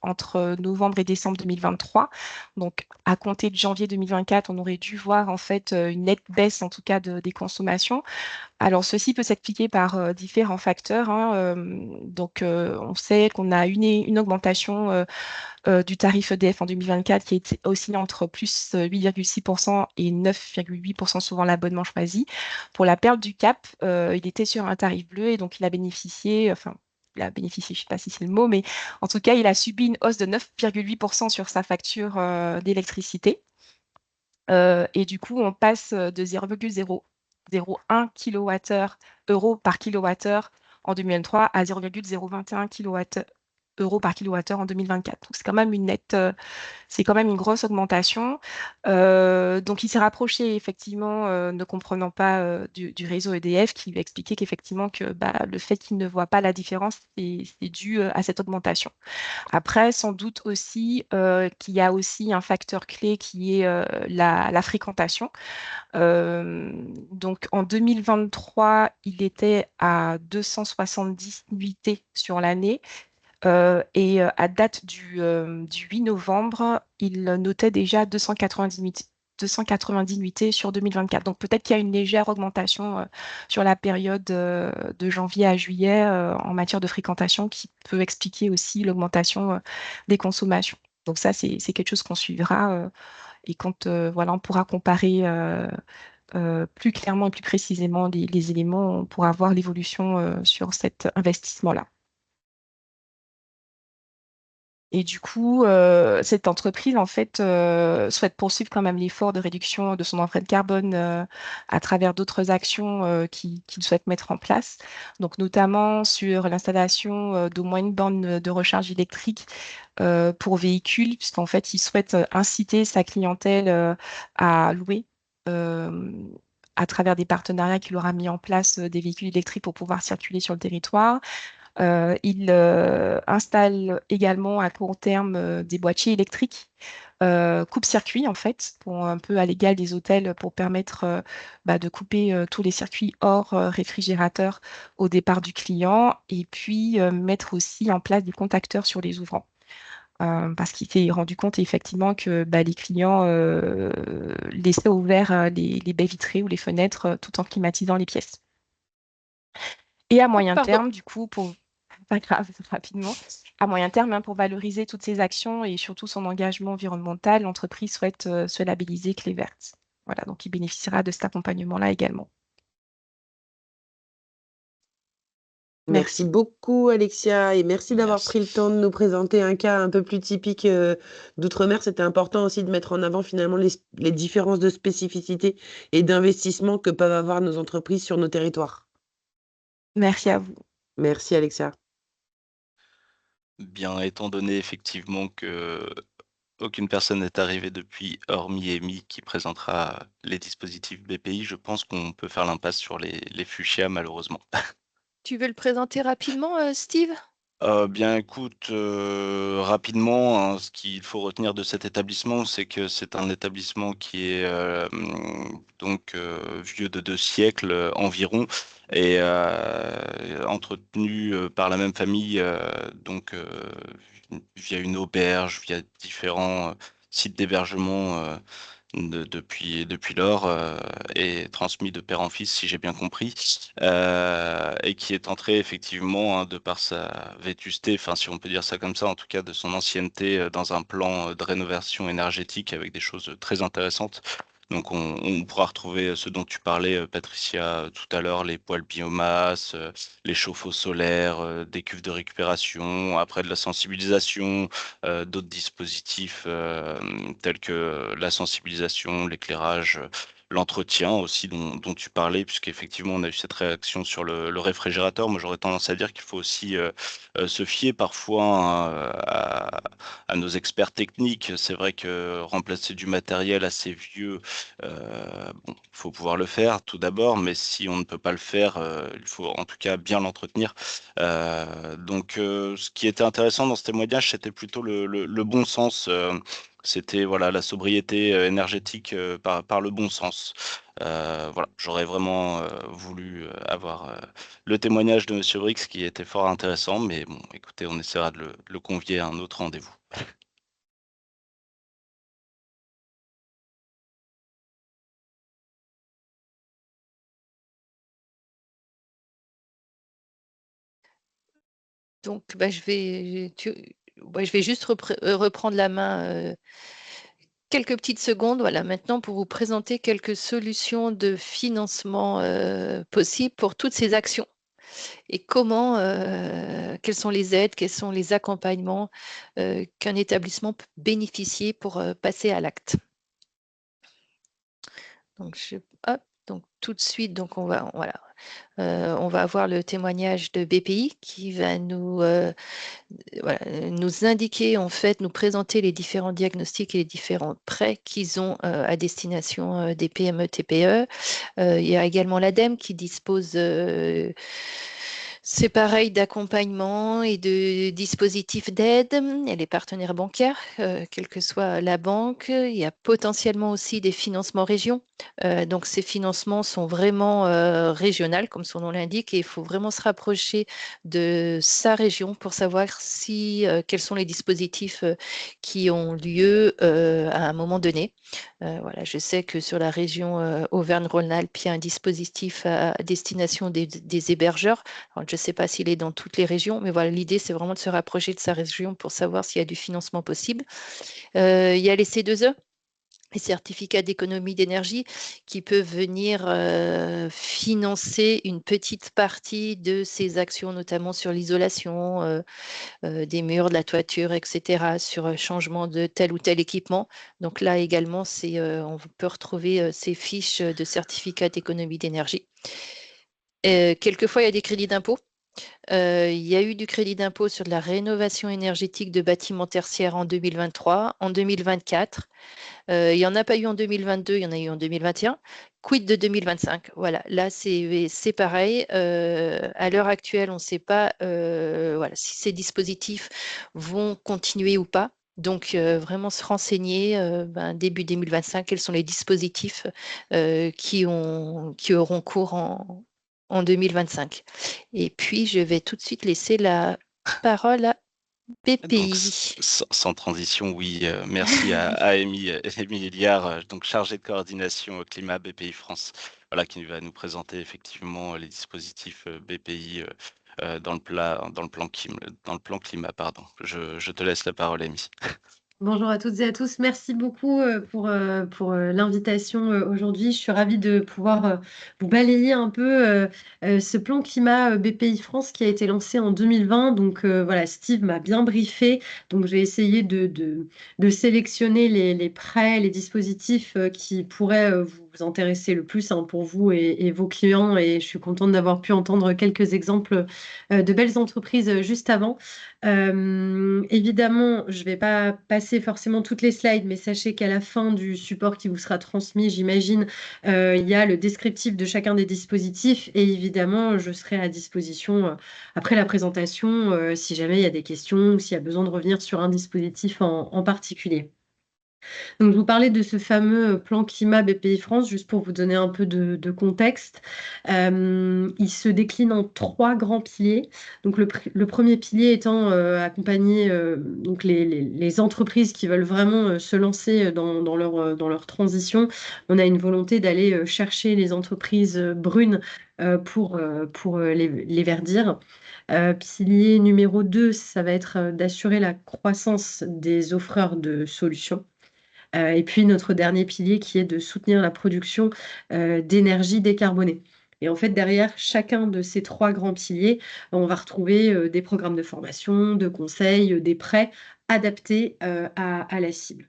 [SPEAKER 5] entre novembre et décembre 2023. Donc, à compter de janvier 2024, on aurait dû voir en fait une nette baisse en tout cas des consommations. Alors, ceci peut s'expliquer par différents facteurs, hein. Donc, on sait qu'on a une augmentation du tarif EDF en 2024 qui est oscillé entre plus 8,6% et 9,8% suivant l'abonnement choisi. Pour la perte du cap, il était sur un tarif bleu et donc il a bénéficié, enfin, je ne sais pas si c'est le mot, mais en tout cas, il a subi une hausse de 9,8% sur sa facture d'électricité. Et du coup, on passe de 0,001 kWh par kilowattheure en 2023 à 0,021 kWh par kilowattheure en 2024. Donc, c'est quand même c'est quand même une grosse augmentation. Donc, il s'est rapproché, effectivement, ne comprenant pas du réseau EDF, qui lui a expliqué qu'effectivement, le fait qu'il ne voit pas la différence, c'est dû à cette augmentation. Après, sans doute aussi qu'il y a aussi un facteur clé qui est la fréquentation. Donc, en 2023, il était à 270 nuitées sur l'année. Et à date du 8 novembre, il notait déjà 290 nuitées sur 2024. Donc peut-être qu'il y a une légère augmentation sur la période de janvier à juillet en matière de fréquentation qui peut expliquer aussi l'augmentation des consommations. Donc ça, c'est quelque chose qu'on suivra et quand voilà, on pourra comparer plus clairement et plus précisément les éléments, on pourra voir l'évolution sur cet investissement-là. Et du coup, cette entreprise, en fait, souhaite poursuivre quand même l'effort de réduction de son empreinte carbone à travers d'autres actions qu'il souhaite mettre en place. Donc, notamment sur l'installation d'au moins une borne de recharge électrique pour véhicules, puisqu'en fait, il souhaite inciter sa clientèle à louer à travers des partenariats qu'il aura mis en place des véhicules électriques pour pouvoir circuler sur le territoire. Il installe également à court terme des boîtiers électriques coupe-circuit en fait, pour un peu à l'égal des hôtels pour permettre de couper tous les circuits hors réfrigérateur au départ du client et puis mettre aussi en place des contacteurs sur les ouvrants. Parce qu'il s'est rendu compte effectivement que les clients laissaient ouverts les baies vitrées ou les fenêtres tout en climatisant les pièces. Et à moyen
[SPEAKER 4] Pardon.
[SPEAKER 5] terme, du coup, pas grave, rapidement. À moyen terme, pour valoriser toutes ces actions et surtout son engagement environnemental, l'entreprise souhaite se labelliser Clé Verte. Voilà, donc il bénéficiera de cet accompagnement-là également.
[SPEAKER 1] Merci
[SPEAKER 5] Merci.
[SPEAKER 1] beaucoup, Alexia, et merci d'avoir
[SPEAKER 3] Merci.
[SPEAKER 1] pris le temps de nous présenter un cas un peu plus typique d'outre-mer. C'était important aussi de mettre en avant finalement les différences de spécificité et d'investissement que peuvent avoir nos entreprises sur nos territoires.
[SPEAKER 5] Merci à vous.
[SPEAKER 1] Merci, Alexia.
[SPEAKER 3] Bien, étant donné effectivement que aucune personne n'est arrivée depuis, hormis Amy qui présentera les dispositifs BPI, je pense qu'on peut faire l'impasse sur les fuchsias malheureusement.
[SPEAKER 4] Tu veux le présenter rapidement, Steve?
[SPEAKER 3] Bien écoute, rapidement, hein, ce qu'il faut retenir de cet établissement, c'est que c'est un établissement qui est, donc, vieux de 2 siècles, environ et entretenu, par la même famille, donc, via une auberge, via différents, sites d'hébergement, depuis lors, et transmis de père en fils, si j'ai bien compris, et qui est entré effectivement, hein, de par sa vétusté, enfin si on peut dire ça comme ça, en tout cas de son ancienneté, dans un plan, de rénovation énergétique avec des choses, très intéressantes. Donc on pourra retrouver, ce dont tu parlais, Patricia, tout à l'heure, les poêles biomasse, les chauffe-eau solaires, des cuves de récupération, après de la sensibilisation, d'autres dispositifs tels que la sensibilisation, l'éclairage, l'entretien aussi dont tu parlais, puisqu'effectivement on a eu cette réaction sur le réfrigérateur. Moi j'aurais tendance à dire qu'il faut aussi se fier parfois, hein, à nos experts techniques. C'est vrai que remplacer du matériel assez vieux, bon, il faut pouvoir le faire tout d'abord, mais si on ne peut pas le faire, il faut en tout cas bien l'entretenir. Donc, ce qui était intéressant dans ce témoignage, c'était plutôt le bon sens, c'était voilà la sobriété, énergétique, par le bon sens. Voilà, j'aurais vraiment, voulu, avoir, le témoignage de monsieur Brix qui était fort intéressant, mais bon, écoutez, on essaiera de le convier à un autre rendez-vous.
[SPEAKER 4] Donc, je vais juste reprendre la main quelques petites secondes, voilà, maintenant pour vous présenter quelques solutions de financement possibles pour toutes ces actions et quelles sont les aides, quels sont les accompagnements qu'un établissement peut bénéficier pour passer à l'acte. Hop, donc tout de suite, donc voilà, on va avoir le témoignage de BPI qui va nous indiquer, en fait, nous présenter les différents diagnostics et les différents prêts qu'ils ont à destination des PME, TPE. Il y a également l'ADEME qui dispose, c'est pareil, d'accompagnement et de dispositifs d'aide. Et les partenaires bancaires, quelle que soit la banque. Il y a potentiellement aussi des financements régions. Donc, ces financements sont vraiment régionaux, comme son nom l'indique, et il faut vraiment se rapprocher de sa région pour savoir quels sont les dispositifs qui ont lieu à un moment donné. Voilà, je sais que sur la région Auvergne-Rhône-Alpes, il y a un dispositif à destination des hébergeurs. Alors, je ne sais pas s'il est dans toutes les régions, mais voilà, l'idée, c'est vraiment de se rapprocher de sa région pour savoir s'il y a du financement possible. Il y a les C2E, les certificats d'économie d'énergie, qui peuvent venir financer une petite partie de ces actions, notamment sur l'isolation des murs, de la toiture, etc., sur changement de tel ou tel équipement. Donc là également, on peut retrouver ces fiches de certificats d'économie d'énergie. Quelquefois, il y a des crédits d'impôt. Il y a eu du crédit d'impôt sur de la rénovation énergétique de bâtiments tertiaires en 2023, en 2024. Il n'y en a pas eu en 2022, il y en a eu en 2021. Quid de 2025? Voilà, là, c'est pareil. À l'heure actuelle, on ne sait pas si ces dispositifs vont continuer ou pas. Donc, vraiment se renseigner début 2025, quels sont les dispositifs qui auront cours en 2025. Et puis, je vais tout de suite laisser la parole à
[SPEAKER 3] Donc,
[SPEAKER 4] BPI.
[SPEAKER 3] sans transition, oui, merci à Émile Liard, donc chargé de coordination climat BPI France, voilà, qui va nous présenter effectivement les dispositifs BPI dans le plan climat, pardon. Je te laisse la parole, Émile.
[SPEAKER 2] Bonjour à toutes et à tous. Merci beaucoup pour l'invitation aujourd'hui. Je suis ravie de pouvoir vous balayer un peu ce plan climat BPI France qui a été lancé en 2020. Donc voilà, Steve m'a bien briefé. Donc je vais essayer de sélectionner les prêts, les dispositifs qui pourraient vous intéresser le plus pour vous et vos clients. Et je suis contente d'avoir pu entendre quelques exemples de belles entreprises juste avant. Évidemment, je ne vais pas passer forcément toutes les slides, mais sachez qu'à la fin du support qui vous sera transmis, j'imagine, il y a le descriptif de chacun des dispositifs et évidemment, je serai à disposition après la présentation si jamais il y a des questions ou s'il y a besoin de revenir sur un dispositif en particulier. Donc, je vous parlais de ce fameux plan climat BPI France, juste pour vous donner un peu de contexte. Il se décline en 3 grands piliers. Donc, le premier pilier étant accompagner donc les entreprises qui veulent vraiment se lancer dans leur transition. On a une volonté d'aller chercher les entreprises brunes pour les verdir. Pilier numéro 2, ça va être d'assurer la croissance des offreurs de solutions. Et puis notre dernier pilier qui est de soutenir la production d'énergie décarbonée. Et en fait, derrière chacun de ces 3 grands piliers, on va retrouver des programmes de formation, de conseils, des prêts adaptés à la cible.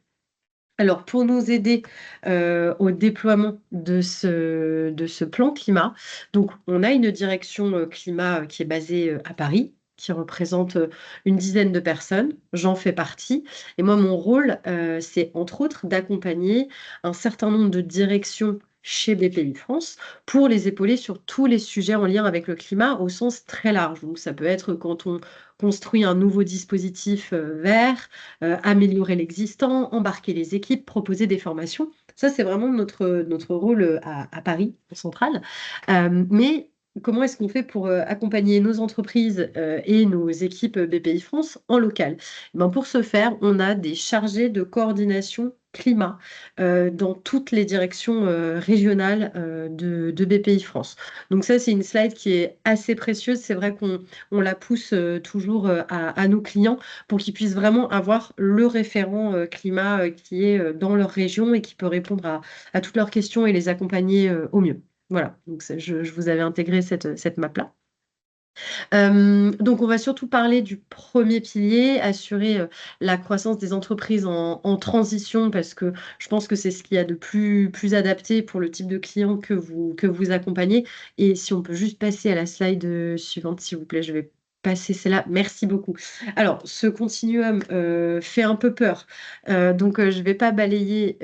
[SPEAKER 2] Alors, pour nous aider au déploiement de ce plan climat, donc on a une direction climat qui est basée à Paris, qui représente une dizaine de personnes. J'en fais partie. Et moi, mon rôle, c'est entre autres d'accompagner un certain nombre de directions chez BPI France pour les épauler sur tous les sujets en lien avec le climat au sens très large. Donc, ça peut être quand on construit un nouveau dispositif vert, améliorer l'existant, embarquer les équipes, proposer des formations. Ça, c'est vraiment notre rôle à Paris, en centrale. Mais comment est-ce qu'on fait pour accompagner nos entreprises et nos équipes BPI France en local? Pour ce faire, on a des chargés de coordination climat dans toutes les directions régionales de BPI France. Donc ça, c'est une slide qui est assez précieuse. C'est vrai qu'on la pousse toujours à nos clients pour qu'ils puissent vraiment avoir le référent climat qui est dans leur région et qui peut répondre à toutes leurs questions et les accompagner au mieux. Voilà, donc je vous avais intégré cette map-là. Donc on va surtout parler du premier pilier, assurer, la croissance des entreprises en transition parce que je pense que c'est ce qu'il y a de plus adapté pour le type de client que vous accompagnez et si on peut juste passer à la slide, suivante, s'il vous plaît, je vais passer celle-là. Merci beaucoup. Alors ce continuum, fait un peu peur, donc je vais pas balayer,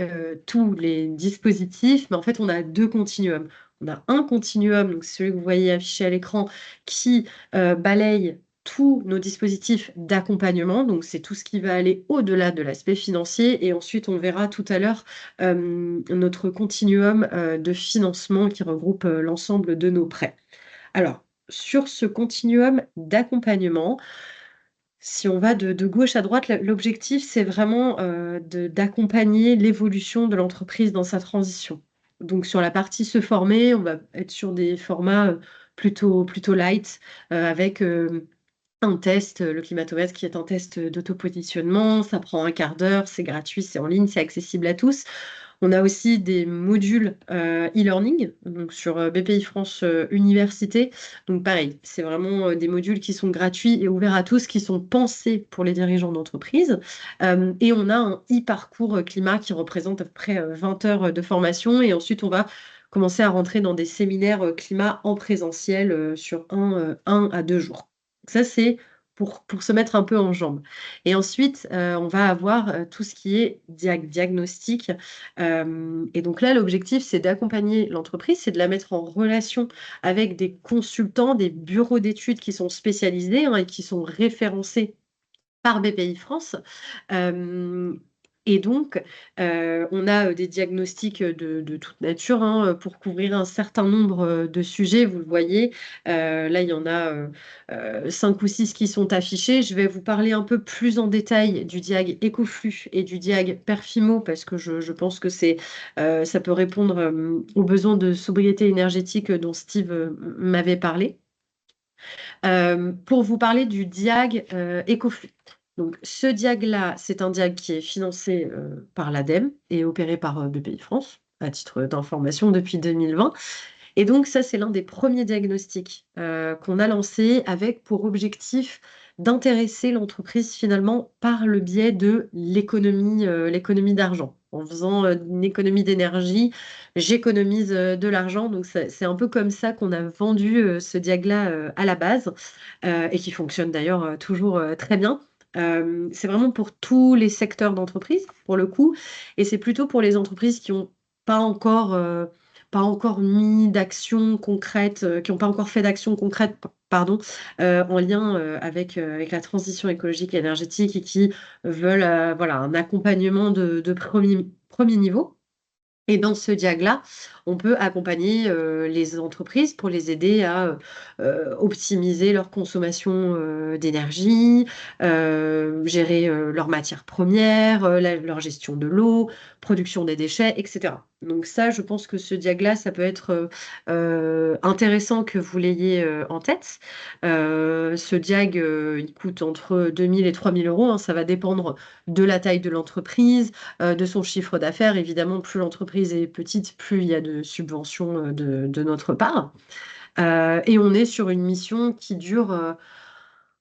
[SPEAKER 2] tous les dispositifs, mais en fait, on a 2 continuums. On a un continuum, donc c'est celui que vous voyez affiché à l'écran, qui balaye tous nos dispositifs d'accompagnement. Donc, c'est tout ce qui va aller au-delà de l'aspect financier. Et ensuite, on verra tout à l'heure notre continuum de financement qui regroupe l'ensemble de nos prêts. Alors, sur ce continuum d'accompagnement, si on va de gauche à droite, l'objectif, c'est vraiment d'accompagner l'évolution de l'entreprise dans sa transition. Donc, sur la partie se former, on va être sur des formats plutôt light, avec un test, le climatomètre, qui est un test d'autopositionnement. Ça prend un quart d'heure, c'est gratuit, c'est en ligne, c'est accessible à tous. On a aussi des modules e-learning, donc sur BPI France Université. Donc pareil, c'est vraiment des modules qui sont gratuits et ouverts à tous, qui sont pensés pour les dirigeants d'entreprise. Et on a un e-parcours climat qui représente à peu près 20 heures de formation. Et ensuite, on va commencer à rentrer dans des séminaires climat en présentiel sur 1 à 2 jours. Donc ça, c'est pour se mettre un peu en jambes. Et ensuite, on va avoir tout ce qui est diagnostic. Et donc là, l'objectif, c'est d'accompagner l'entreprise, c'est de la mettre en relation avec des consultants, des bureaux d'études qui sont spécialisés et qui sont référencés par BPI France. Et donc, on a des diagnostics de toute nature pour couvrir un certain nombre de sujets. Vous le voyez, là, il y en a 5 ou 6 qui sont affichés. Je vais vous parler un peu plus en détail du diag Ecoflux et du diag Perfimo parce que je pense que ça peut répondre aux besoins de sobriété énergétique dont Steve m'avait parlé. Pour vous parler du diag Ecoflux. Donc, ce diag-là, c'est un diag qui est financé par l'ADEME et opéré par BPI France, à titre d'information, depuis 2020. Et donc, ça, c'est l'un des premiers diagnostics qu'on a lancé avec pour objectif d'intéresser l'entreprise finalement par le biais de l'économie d'argent. En faisant une économie d'énergie, j'économise de l'argent. Donc, c'est un peu comme ça qu'on a vendu ce diag-là à la base et qui fonctionne d'ailleurs toujours très bien. C'est vraiment pour tous les secteurs d'entreprise, pour le coup, et c'est plutôt pour les entreprises qui n'ont pas encore mis d'action concrète, qui n'ont pas encore fait d'action concrète, pardon, en lien avec la transition écologique et énergétique et qui veulent voilà, un accompagnement de premier niveau. Et dans ce diag-là, on peut accompagner les entreprises pour les aider à optimiser leur consommation d'énergie, gérer leurs matières premières, leur gestion de l'eau, production des déchets, etc. Donc ça, je pense que ce diag-là, ça peut être intéressant que vous l'ayez en tête. Ce diag, il coûte entre 2 000 et 3 000 euros. Ça va dépendre de la taille de l'entreprise, de son chiffre d'affaires. Évidemment, plus l'entreprise est petite, plus il y a de subventions de notre part. Et on est sur une mission qui dure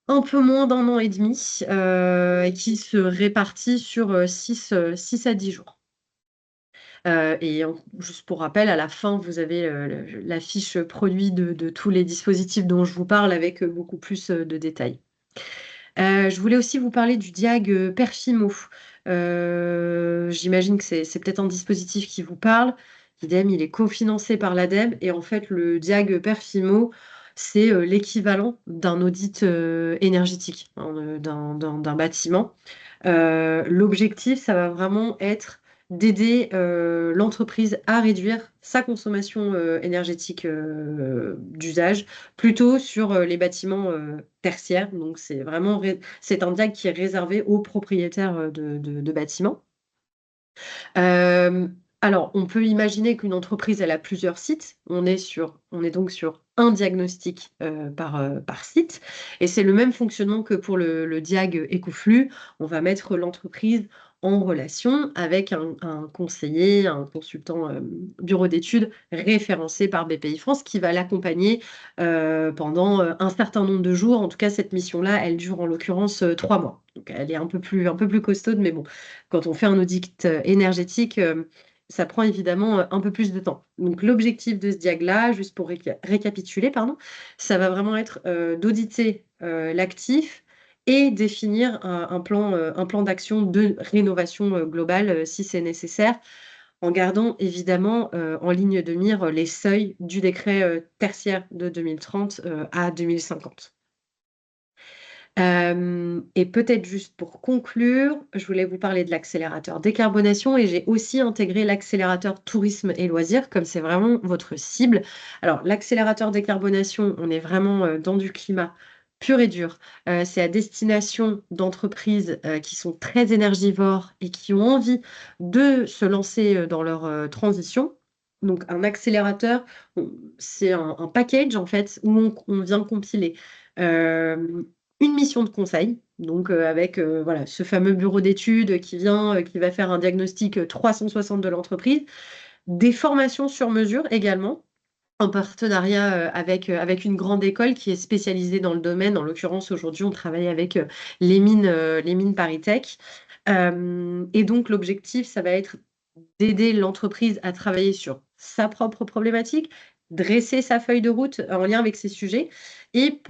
[SPEAKER 2] un peu moins d'1 an et demi et qui se répartit sur 6 à 10 jours. Et juste pour rappel, à la fin, vous avez la fiche produit de tous les dispositifs dont je vous parle avec beaucoup plus de détails. Je voulais aussi vous parler du diag Perfimo. J'imagine que c'est peut-être un dispositif qui vous parle. Idem, il est cofinancé par l'ADEME et en fait, le diag Perfimo, c'est l'équivalent d'un audit énergétique d'un bâtiment. L'objectif, ça va vraiment être d'aider l'entreprise à réduire sa consommation énergétique d'usage plutôt sur les bâtiments tertiaires. Donc, c'est un diag qui est réservé aux propriétaires de bâtiments. Alors, on peut imaginer qu'une entreprise, elle a plusieurs sites. On est donc sur un diagnostic par site. Et c'est le même fonctionnement que pour le diag Ecoflux. On va mettre l'entreprise en relation avec un conseiller, un consultant bureau d'études référencé par BPI France qui va l'accompagner pendant un certain nombre de jours. En tout cas, cette mission-là, elle dure en l'occurrence 3 mois. Donc, elle est un peu plus costaude, mais bon, quand on fait un audit énergétique, ça prend évidemment un peu plus de temps. Donc, l'objectif de ce diag-là, juste pour récapituler, pardon, ça va vraiment être d'auditer l'actif et définir un plan d'action de rénovation globale si c'est nécessaire, en gardant évidemment en ligne de mire les seuils du décret tertiaire de 2030 à 2050. Et peut-être juste pour conclure, je voulais vous parler de l'accélérateur décarbonation et j'ai aussi intégré l'accélérateur tourisme et loisirs comme c'est vraiment votre cible. Alors, l'accélérateur décarbonation, on est vraiment dans du climat pur et dur. C'est à destination d'entreprises qui sont très énergivores et qui ont envie de se lancer dans leur transition. Donc, un accélérateur, c'est un package en fait où on vient compiler une mission de conseil, donc avec voilà, ce fameux bureau d'études qui vient, qui va faire un diagnostic 360 de l'entreprise, des formations sur mesure également, en partenariat avec une grande école qui est spécialisée dans le domaine. En l'occurrence, aujourd'hui, on travaille avec les mines ParisTech. Et donc, l'objectif, ça va être d'aider l'entreprise à travailler sur sa propre problématique, dresser sa feuille de route en lien avec ces sujets. Et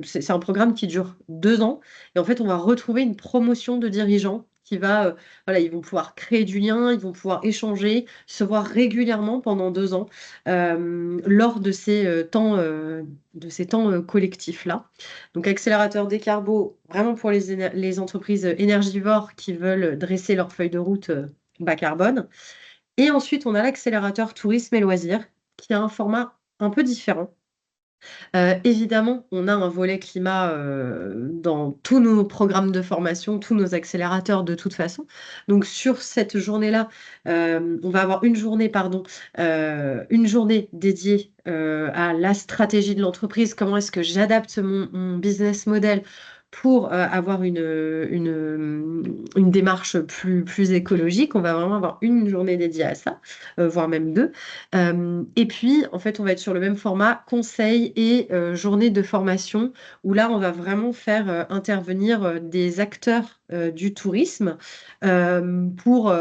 [SPEAKER 2] c'est un programme qui dure 2 ans. Et en fait, on va retrouver une promotion de dirigeants qui va, voilà, ils vont pouvoir créer du lien, ils vont pouvoir échanger, se voir régulièrement pendant 2 ans lors de ces temps collectifs-là. Donc, accélérateur décarbo, vraiment pour les entreprises énergivores qui veulent dresser leur feuille de route bas carbone. Et ensuite, on a l'accélérateur tourisme et loisirs, qui a un format un peu différent. Évidemment, on a un volet climat dans tous nos programmes de formation, tous nos accélérateurs de toute façon. Donc, sur cette journée-là, on va avoir une journée dédiée à la stratégie de l'entreprise. Comment est-ce que j'adapte mon business model pour avoir une démarche plus écologique. On va vraiment avoir une journée dédiée à ça, voire même 2. Et puis, en fait, on va être sur le même format conseil et journée de formation, où là, on va vraiment faire intervenir des acteurs du tourisme pour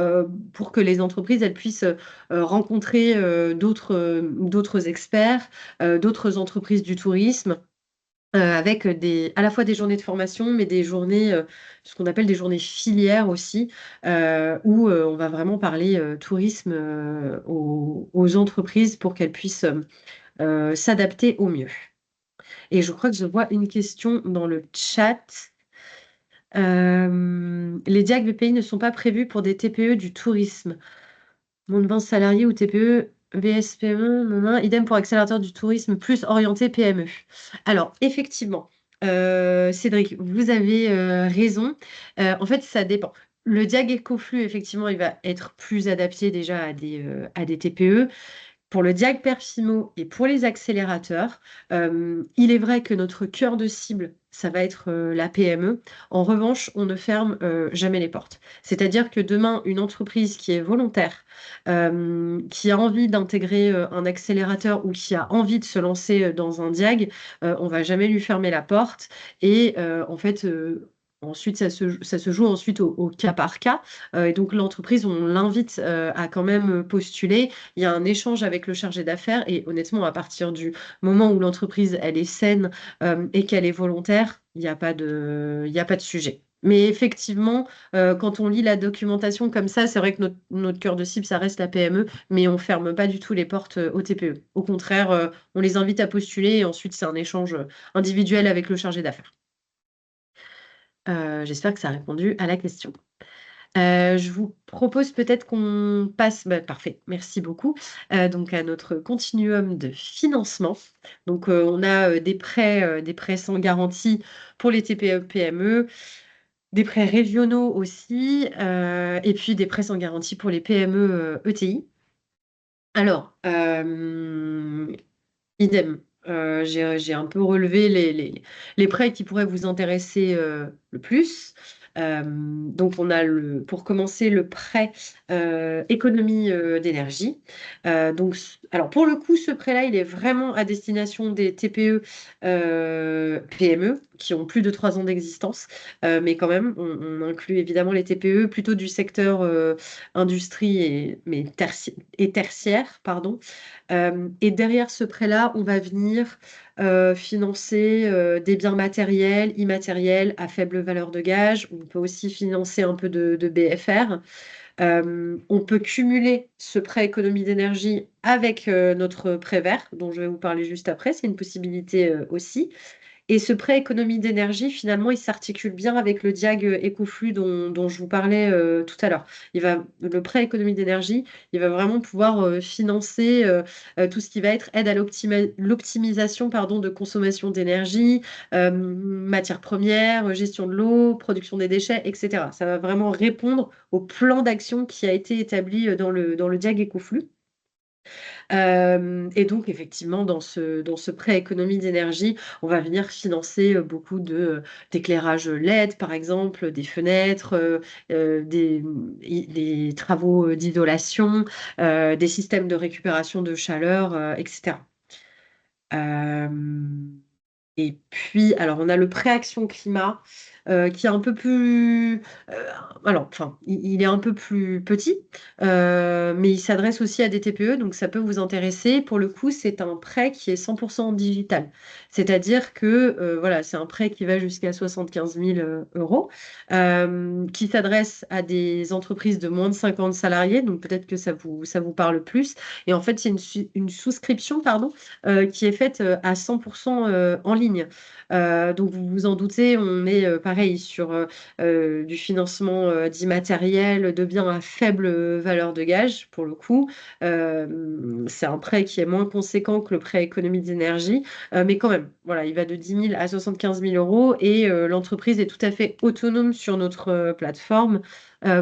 [SPEAKER 2] que les entreprises elles puissent rencontrer d'autres experts, d'autres entreprises du tourisme avec à la fois des journées de formation, mais des journées, ce qu'on appelle des journées filières aussi, où on va vraiment parler tourisme aux entreprises pour qu'elles puissent s'adapter au mieux. Et je crois que je vois une question dans le chat. Les DIAC BPI ne sont pas prévus pour des TPE du tourisme. Moins de 20 salariés ou TPE, VSPE, idem pour accélérateur du tourisme plus orienté PME. Alors, effectivement, Cédric, vous avez raison. En fait, ça dépend. Le DIAG Ecoflux, effectivement, il va être plus adapté déjà à des TPE. Pour le diag Perfimo et pour les accélérateurs, il est vrai que notre cœur de cible, ça va être la PME. En revanche, on ne ferme jamais les portes. C'est-à-dire que demain, une entreprise qui est volontaire, qui a envie d'intégrer un accélérateur ou qui a envie de se lancer dans un diag, on va jamais lui fermer la porte. Et en fait, ensuite, ça se joue ensuite au cas par cas. Et donc, l'entreprise, on l'invite à quand même postuler. Il y a un échange avec le chargé d'affaires et honnêtement, à partir du moment où l'entreprise, elle est saine et qu'elle est volontaire, il n'y a pas de sujet. Mais effectivement, quand on lit la documentation comme ça, c'est vrai que notre cœur de cible, ça reste la PME, mais on ne ferme pas du tout les portes aux TPE. Au contraire, on les invite à postuler et ensuite, c'est un échange individuel avec le chargé d'affaires. J'espère que ça a répondu à la question. Je vous propose peut-être qu'on passe, parfait, merci beaucoup, donc à notre continuum de financement. Donc, on a des prêts sans garantie pour les TPE-PME, des prêts régionaux aussi, et puis des prêts sans garantie pour les PME ETI. Alors, idem. J'ai un peu relevé les prêts qui pourraient vous intéresser le plus. Donc, on a pour commencer le prêt économie d'énergie. Alors, pour le coup, ce prêt-là, il est vraiment à destination des TPE, PME qui ont plus de 3 ans d'existence. Mais quand même, on inclut évidemment les TPE plutôt du secteur industrie et tertiaire, pardon. Et derrière ce prêt-là, on va venir financer des biens matériels, immatériels à faible valeur de gage. On peut aussi financer un peu de BFR. On peut cumuler ce prêt économie d'énergie avec notre prêt vert, dont je vais vous parler juste après. C'est une possibilité aussi. Et ce prêt économie d'énergie, finalement, il s'articule bien avec le diag Ecoflux dont je vous parlais tout à l'heure. Le prêt économie d'énergie, il va vraiment pouvoir financer tout ce qui va être aide à l'optimisation de consommation d'énergie, matières premières, gestion de l'eau, production des déchets, etc. Ça va vraiment répondre au plan d'action qui a été établi dans le diag Ecoflux. Et donc effectivement, dans ce prêt économie d'énergie, on va venir financer beaucoup d'éclairage LED, par exemple, des fenêtres, des travaux d'isolation, des systèmes de récupération de chaleur, etc. Et puis, alors, on a le prêt Action Climat qui est un peu plus. Alors, enfin, il est un peu plus petit, mais il s'adresse aussi à des TPE, donc ça peut vous intéresser. Pour le coup, c'est un prêt qui est 100% digital. C'est-à-dire que, voilà, c'est un prêt qui va jusqu'à 75 000 euros, qui s'adresse à des entreprises de moins de 50 salariés, donc peut-être que ça vous parle plus. Et en fait, c'est une souscription, pardon, qui est faite à 100% en ligne. Donc, vous vous en doutez, on est pareil sur du financement d'immatériel, de biens à faible valeur de gage, pour le coup. C'est un prêt qui est moins conséquent que le prêt économie d'énergie, mais quand même, voilà, il va de 10 000 à 75 000 euros et l'entreprise est tout à fait autonome sur notre plateforme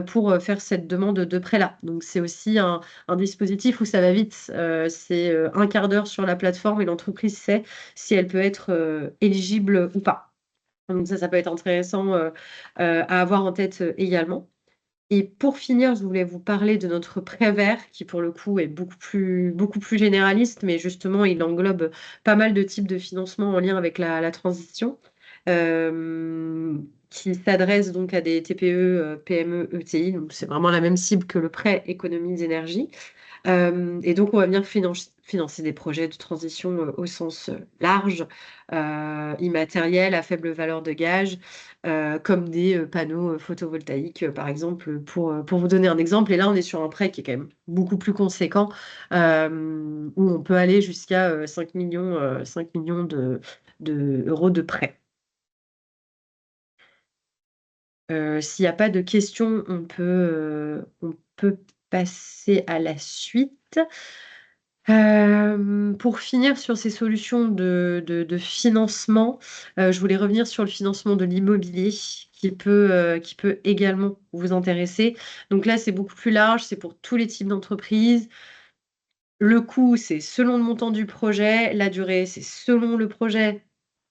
[SPEAKER 2] pour faire cette demande de prêt-là. Donc, c'est aussi un dispositif où ça va vite. C'est un quart d'heure sur la plateforme et l'entreprise sait si elle peut être éligible ou pas. Donc ça peut être intéressant à avoir en tête également. Et pour finir, je voulais vous parler de notre prêt vert qui, pour le coup, est beaucoup plus généraliste, mais justement, il englobe pas mal de types de financement en lien avec la transition, qui s'adresse donc à des TPE, PME, ETI. Donc, c'est vraiment la même cible que le prêt économie d'énergie. Et donc, on va venir financer des projets de transition au sens large, immatériel, à faible valeur de gage, comme des panneaux photovoltaïques, par exemple, pour vous donner un exemple. Et là, on est sur un prêt qui est quand même beaucoup plus conséquent, où on peut aller jusqu'à 5 millions d'euros de prêt. S'il n'y a pas de questions, on peut passer à la suite. Pour finir sur ces solutions de financement, je voulais revenir sur le financement de l'immobilier qui peut également vous intéresser. Donc là, c'est beaucoup plus large, c'est pour tous les types d'entreprises. Le coût, c'est selon le montant du projet. La durée, c'est selon le projet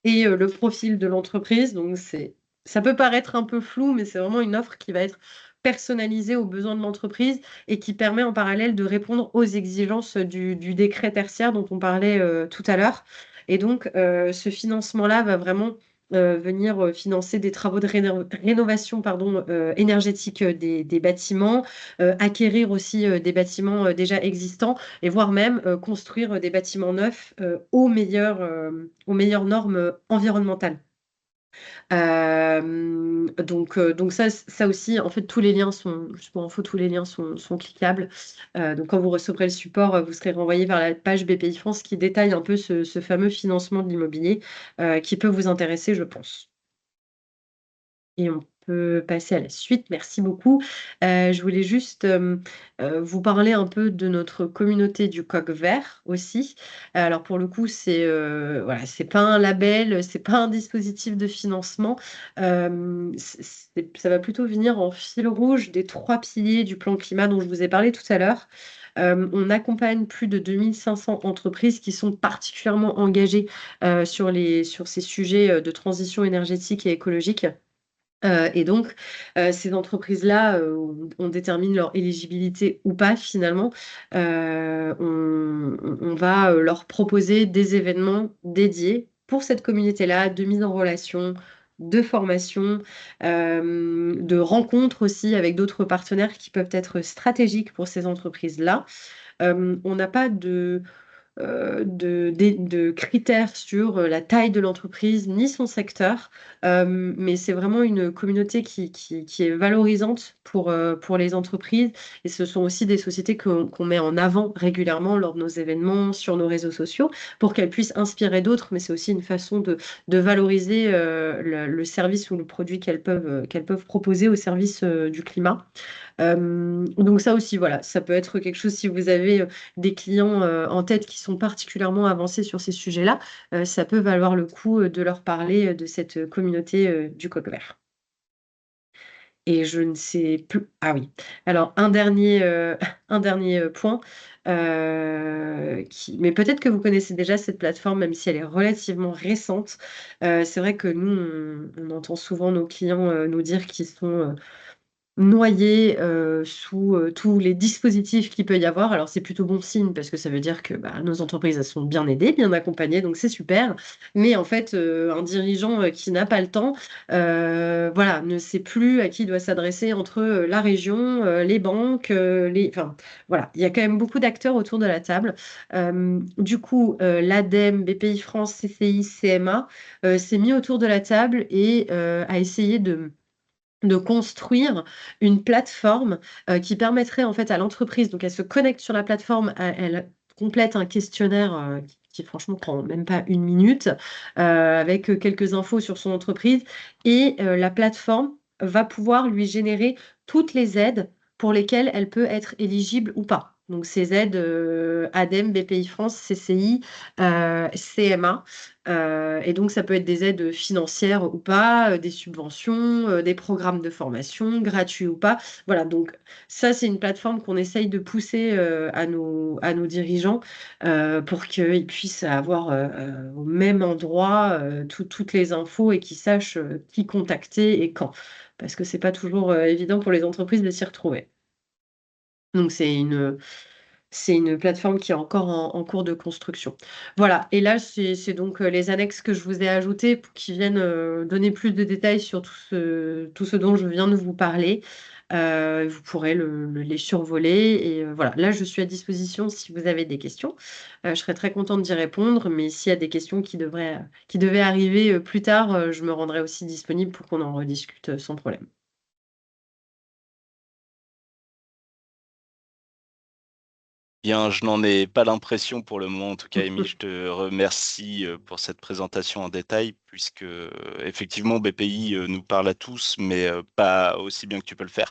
[SPEAKER 2] et le profil de l'entreprise. Donc, ça peut paraître un peu flou, mais c'est vraiment une offre qui va être personnalisée aux besoins de l'entreprise et qui permet en parallèle de répondre aux exigences du décret tertiaire dont on parlait tout à l'heure. Et donc, ce financement-là va vraiment venir financer des travaux de rénovation énergétique des bâtiments, acquérir aussi des bâtiments déjà existants et voire même construire des bâtiments neufs aux meilleures normes environnementales. Donc ça aussi, en fait, tous les liens sont, juste pour info, tous les liens sont cliquables. Donc quand vous recevrez le support, vous serez renvoyé vers la page BPI France qui détaille un peu ce fameux financement de l'immobilier qui peut vous intéresser, je pense. Et on peut passer à la suite. Merci beaucoup. Je voulais juste vous parler un peu de notre communauté du coq vert aussi. Alors pour le coup, voilà, c'est pas un label, c'est pas un dispositif de financement. Ça va plutôt venir en fil rouge des 3 piliers du plan climat dont je vous ai parlé tout à l'heure. On accompagne plus de 2500 entreprises qui sont particulièrement engagées sur ces sujets de transition énergétique et écologique. Et donc, ces entreprises-là, on détermine leur éligibilité ou pas finalement. On va leur proposer des événements dédiés pour cette communauté-là, de mise en relation, de formation, de rencontres aussi avec d'autres partenaires qui peuvent être stratégiques pour ces entreprises-là. On n'a pas de critères sur la taille de l'entreprise ni son secteur, mais c'est vraiment une communauté qui est valorisante pour les entreprises. Et ce sont aussi des sociétés qu'on met en avant régulièrement lors de nos événements, sur nos réseaux sociaux, pour qu'elles puissent inspirer d'autres, mais c'est aussi une façon de valoriser le service ou le produit qu'elles peuvent proposer au service du climat. Donc ça aussi, voilà, ça peut être quelque chose si vous avez des clients en tête qui sont particulièrement avancés sur ces sujets-là, ça peut valoir le coup de leur parler de cette communauté du coq vert. Et je ne sais plus. Ah oui. Alors, un dernier point, mais peut-être que vous connaissez déjà cette plateforme, même si elle est relativement récente. C'est vrai que nous, on entend souvent nos clients nous dire qu'ils sont noyés sous tous les dispositifs qu'il peut y avoir. Alors c'est plutôt bon signe parce que ça veut dire que nos entreprises elles sont bien aidées, bien accompagnées, donc c'est super. Mais en fait, un dirigeant qui n'a pas le temps, voilà, ne sait plus à qui il doit s'adresser entre la région, les banques, enfin voilà, il y a quand même beaucoup d'acteurs autour de la table. Du coup, l'ADEME, BPI France, CCI, CMA s'est mis autour de la table et a essayé de construire une plateforme qui permettrait en fait à l'entreprise, donc elle se connecte sur la plateforme, elle complète un questionnaire qui franchement prend même pas une minute, avec quelques infos sur son entreprise, et la plateforme va pouvoir lui générer toutes les aides pour lesquelles elle peut être éligible ou pas. Donc ces aides ADEME, BPI France, CCI, CMA. Et donc, ça peut être des aides financières ou pas, des subventions, des programmes de formation, gratuits ou pas. Voilà, donc ça, c'est une plateforme qu'on essaye de pousser à nos dirigeants pour qu'ils puissent avoir au même endroit toutes les infos et qu'ils sachent qui contacter et quand. Parce que c'est pas toujours évident pour les entreprises de s'y retrouver. Donc, c'est une plateforme qui est encore en cours de construction. Voilà, et là, c'est donc les annexes que je vous ai ajoutées qui viennent donner plus de détails sur tout ce dont je viens de vous parler. Vous pourrez les survoler. Et voilà, là, je suis à disposition si vous avez des questions. Je serais très contente d'y répondre, mais s'il y a des questions qui devaient arriver plus tard, je me rendrai aussi disponible pour qu'on en rediscute sans problème.
[SPEAKER 3] Bien, je n'en ai pas l'impression pour le moment. En tout cas, Amy, je te remercie pour cette présentation en détail, puisque effectivement, BPI nous parle à tous, mais pas aussi bien que tu peux le faire.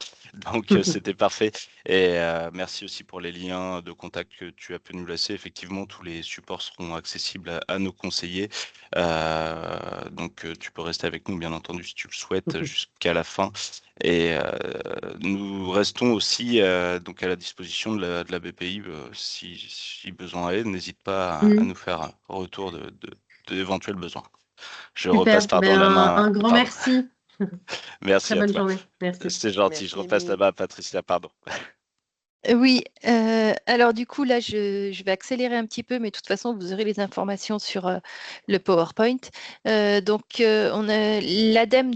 [SPEAKER 3] Donc, c'était parfait. Et merci aussi pour les liens de contact que tu as pu nous laisser. Effectivement, tous les supports seront accessibles à nos conseillers. Donc, tu peux rester avec nous, bien entendu, si tu le souhaites, jusqu'à la fin. Et nous restons aussi donc à la disposition de la BPI si besoin est. N'hésite pas à nous faire un retour d'éventuels besoins. Je repasse
[SPEAKER 2] Super,
[SPEAKER 3] pardon, la main.
[SPEAKER 2] un grand
[SPEAKER 3] Pardon.
[SPEAKER 2] merci.
[SPEAKER 3] Merci
[SPEAKER 2] Très
[SPEAKER 3] à
[SPEAKER 2] bonne
[SPEAKER 3] toi.
[SPEAKER 2] journée. Merci.
[SPEAKER 3] C'est gentil. Je
[SPEAKER 2] Merci,
[SPEAKER 3] repasse la
[SPEAKER 2] Émilie.
[SPEAKER 3] main à Patricia. Pardon.
[SPEAKER 4] Oui, alors du coup, là, je vais accélérer un petit peu, mais de toute façon, vous aurez les informations sur le PowerPoint. On a l'ADEME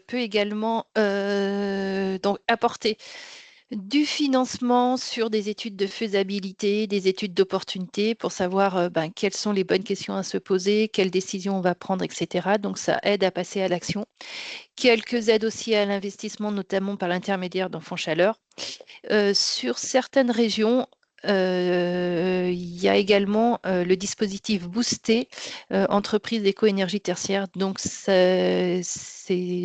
[SPEAKER 4] peut également donc apporter du financement sur des études de faisabilité, des études d'opportunité pour savoir quelles sont les bonnes questions à se poser, quelles décisions on va prendre, etc. Donc, ça aide à passer à l'action. Quelques aides aussi à l'investissement, notamment par l'intermédiaire d'Enfants Chaleur. Sur certaines régions, il y a également le dispositif boosté entreprise d'éco-énergie tertiaire. Donc, ces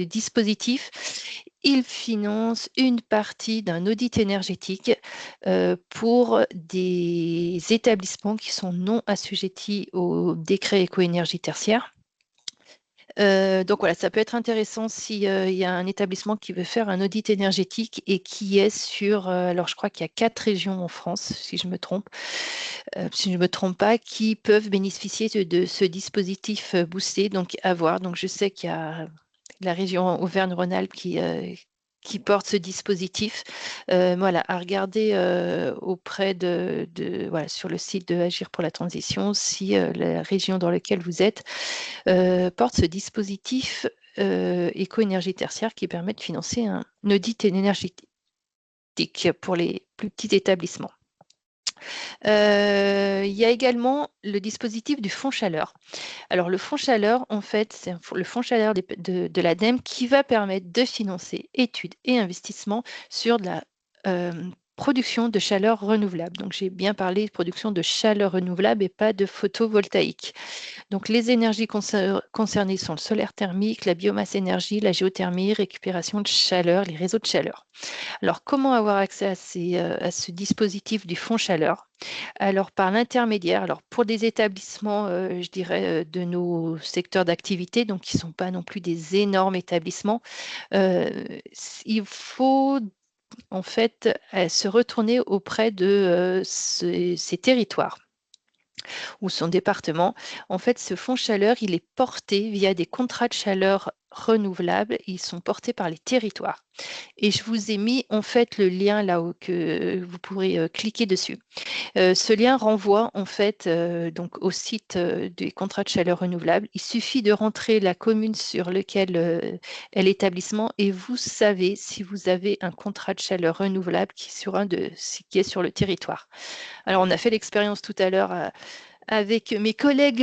[SPEAKER 4] dispositifs, ils financent une partie d'un audit énergétique pour des établissements qui sont non assujettis au décret éco-énergie tertiaire. Donc voilà, ça peut être intéressant s'il y a un établissement qui veut faire un audit énergétique et qui est sur, alors je crois qu'il y a 4 régions en France, si je me trompe, si je ne me trompe pas, qui peuvent bénéficier de ce dispositif boosté, donc à voir. Donc je sais qu'il y a la région Auvergne-Rhône-Alpes qui porte ce dispositif. Voilà, à regarder auprès voilà, sur le site de Agir pour la transition si la région dans laquelle vous êtes porte ce dispositif éco-énergie tertiaire qui permet de financer un audit énergétique pour les plus petits établissements. Il y a également le dispositif du fonds chaleur. Alors, le fonds chaleur, en fait, c'est le fonds chaleur de l'ADEME qui va permettre de financer études et investissements sur de la production de chaleur renouvelable. Donc, j'ai bien parlé de production de chaleur renouvelable et pas de photovoltaïque. Donc, les énergies concernées sont le solaire thermique, la biomasse énergie, la géothermie, récupération de chaleur, les réseaux de chaleur. Alors, comment avoir accès à ce dispositif du fonds chaleur? Alors, par l'intermédiaire, alors pour des établissements, je dirais, de nos secteurs d'activité, donc qui ne sont pas non plus des énormes établissements, il faut en fait se retourner auprès de ces territoires ou son département. En fait, ce fonds chaleur, il est porté via des contrats de chaleur renouvelables. Ils sont portés par les territoires. Et je vous ai mis en fait le lien là-haut que vous pourrez cliquer dessus. Ce lien renvoie en fait donc au site des contrats de chaleur renouvelable. Il suffit de rentrer la commune sur laquelle est l'établissement et vous savez si vous avez un contrat de chaleur renouvelable qui est sur le territoire. Alors on a fait l'expérience tout à l'heure avec mes collègues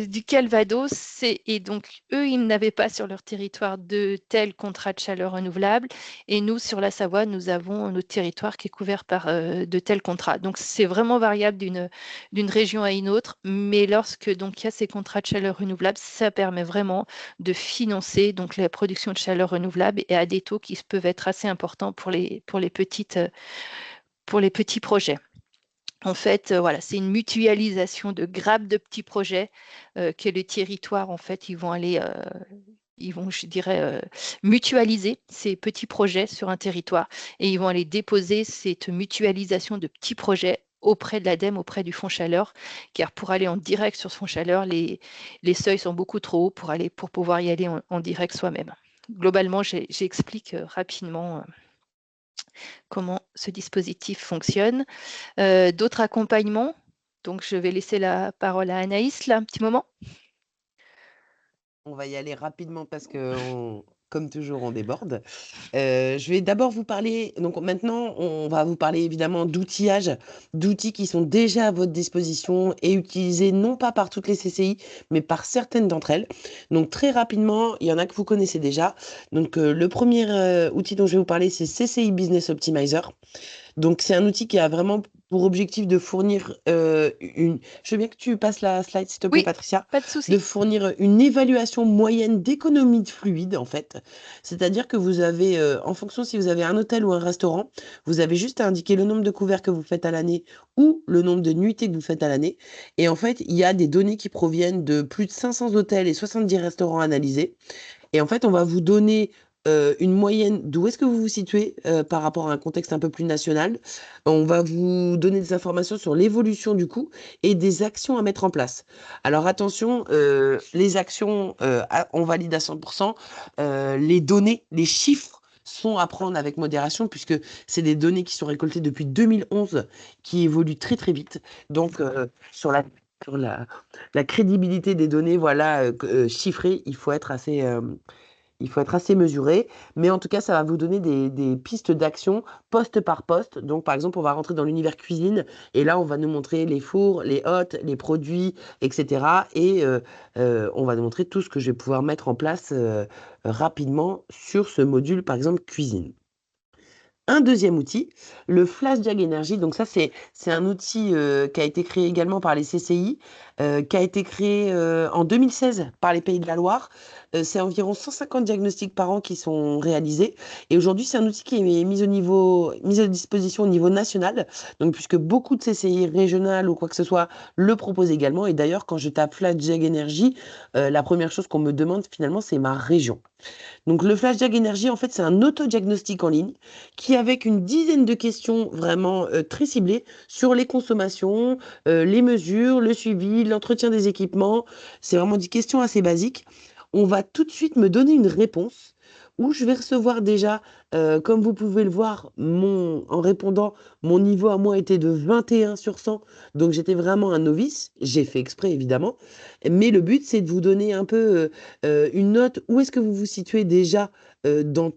[SPEAKER 4] du Calvados et donc eux, ils n'avaient pas sur leur territoire de tel contrat de chaleur renouvelable et nous, sur la Savoie, nous avons notre territoire qui est couvert par de tels contrats. Donc, c'est vraiment variable d'une région à une autre, mais lorsque donc il y a ces contrats de chaleur renouvelable, ça permet vraiment de financer donc la production de chaleur renouvelable et à des taux qui peuvent être assez importants pour les petits projets. En fait, voilà, c'est une mutualisation de grappes de petits projets que les territoires, en fait, ils vont, je dirais, mutualiser ces petits projets sur un territoire et ils vont aller déposer cette mutualisation de petits projets auprès de l'ADEME, auprès du fonds chaleur, car pour aller en direct sur ce fonds chaleur, les seuils sont beaucoup trop hauts pour pouvoir y aller en direct soi-même. Globalement, j'explique rapidement comment ce dispositif fonctionne. D'autres accompagnements. Donc, je vais laisser la parole à Anaïs, là, un petit moment.
[SPEAKER 1] On va y aller rapidement parce que, comme toujours, on déborde. Je vais d'abord vous parler, donc maintenant, on va vous parler évidemment d'outillage, d'outils qui sont déjà à votre disposition et utilisés non pas par toutes les CCI, mais par certaines d'entre elles. Donc très rapidement, il y en a que vous connaissez déjà. Donc le premier outil dont je vais vous parler, c'est CCI Business Optimizer. Donc, c'est un outil qui a vraiment pour objectif de fournir une. Je veux bien que tu passes la slide, s'il te plaît,
[SPEAKER 4] Oui,
[SPEAKER 1] Patricia.
[SPEAKER 4] pas de souci.
[SPEAKER 1] De fournir une évaluation moyenne d'économie de fluide, en fait. C'est-à-dire que vous avez, en fonction si vous avez un hôtel ou un restaurant, vous avez juste à indiquer le nombre de couverts que vous faites à l'année ou le nombre de nuitées que vous faites à l'année. Et en fait, il y a des données qui proviennent de plus de 500 hôtels et 70 restaurants analysés. Et en fait, on va vous donner une moyenne d'où est-ce que vous vous situez par rapport à un contexte un peu plus national. On va vous donner des informations sur l'évolution du coût et des actions à mettre en place. Alors attention, les actions, on valide à 100%. Les données, les chiffres sont à prendre avec modération puisque c'est des données qui sont récoltées depuis 2011 qui évoluent très très vite. Donc sur la crédibilité des données voilà, chiffrées, il faut être assez mesuré, mais en tout cas, ça va vous donner des pistes d'action poste par poste. Donc, par exemple, on va rentrer dans l'univers cuisine et là, on va nous montrer les fours, les hôtes, les produits, etc. Et on va nous montrer tout ce que je vais pouvoir mettre en place rapidement sur ce module, par exemple, cuisine. Un deuxième outil, le Flash Diag Énergie. Donc ça, c'est un outil qui a été créé également par les CCI, qui a été créé en 2016 par les Pays de la Loire. C'est environ 150 diagnostics par an qui sont réalisés. Et aujourd'hui, c'est un outil qui est mis à disposition au niveau national. Donc, puisque beaucoup de CCI régionales ou quoi que ce soit le proposent également. Et d'ailleurs, quand je tape Flash Diag Énergie, la première chose qu'on me demande finalement, c'est ma région. Donc le Flash Diag Énergie, en fait, c'est un autodiagnostic en ligne qui, avec une dizaine de questions vraiment très ciblées sur les consommations, les mesures, le suivi, l'entretien des équipements, c'est vraiment des questions assez basiques. on va tout de suite me donner une réponse où je vais recevoir déjà, comme vous pouvez le voir, en répondant, mon niveau à moi était de 21 sur 100, donc j'étais vraiment un novice. J'ai fait exprès évidemment, mais le but c'est de vous donner un peu, une note. Où est-ce que vous vous situez déjà, dans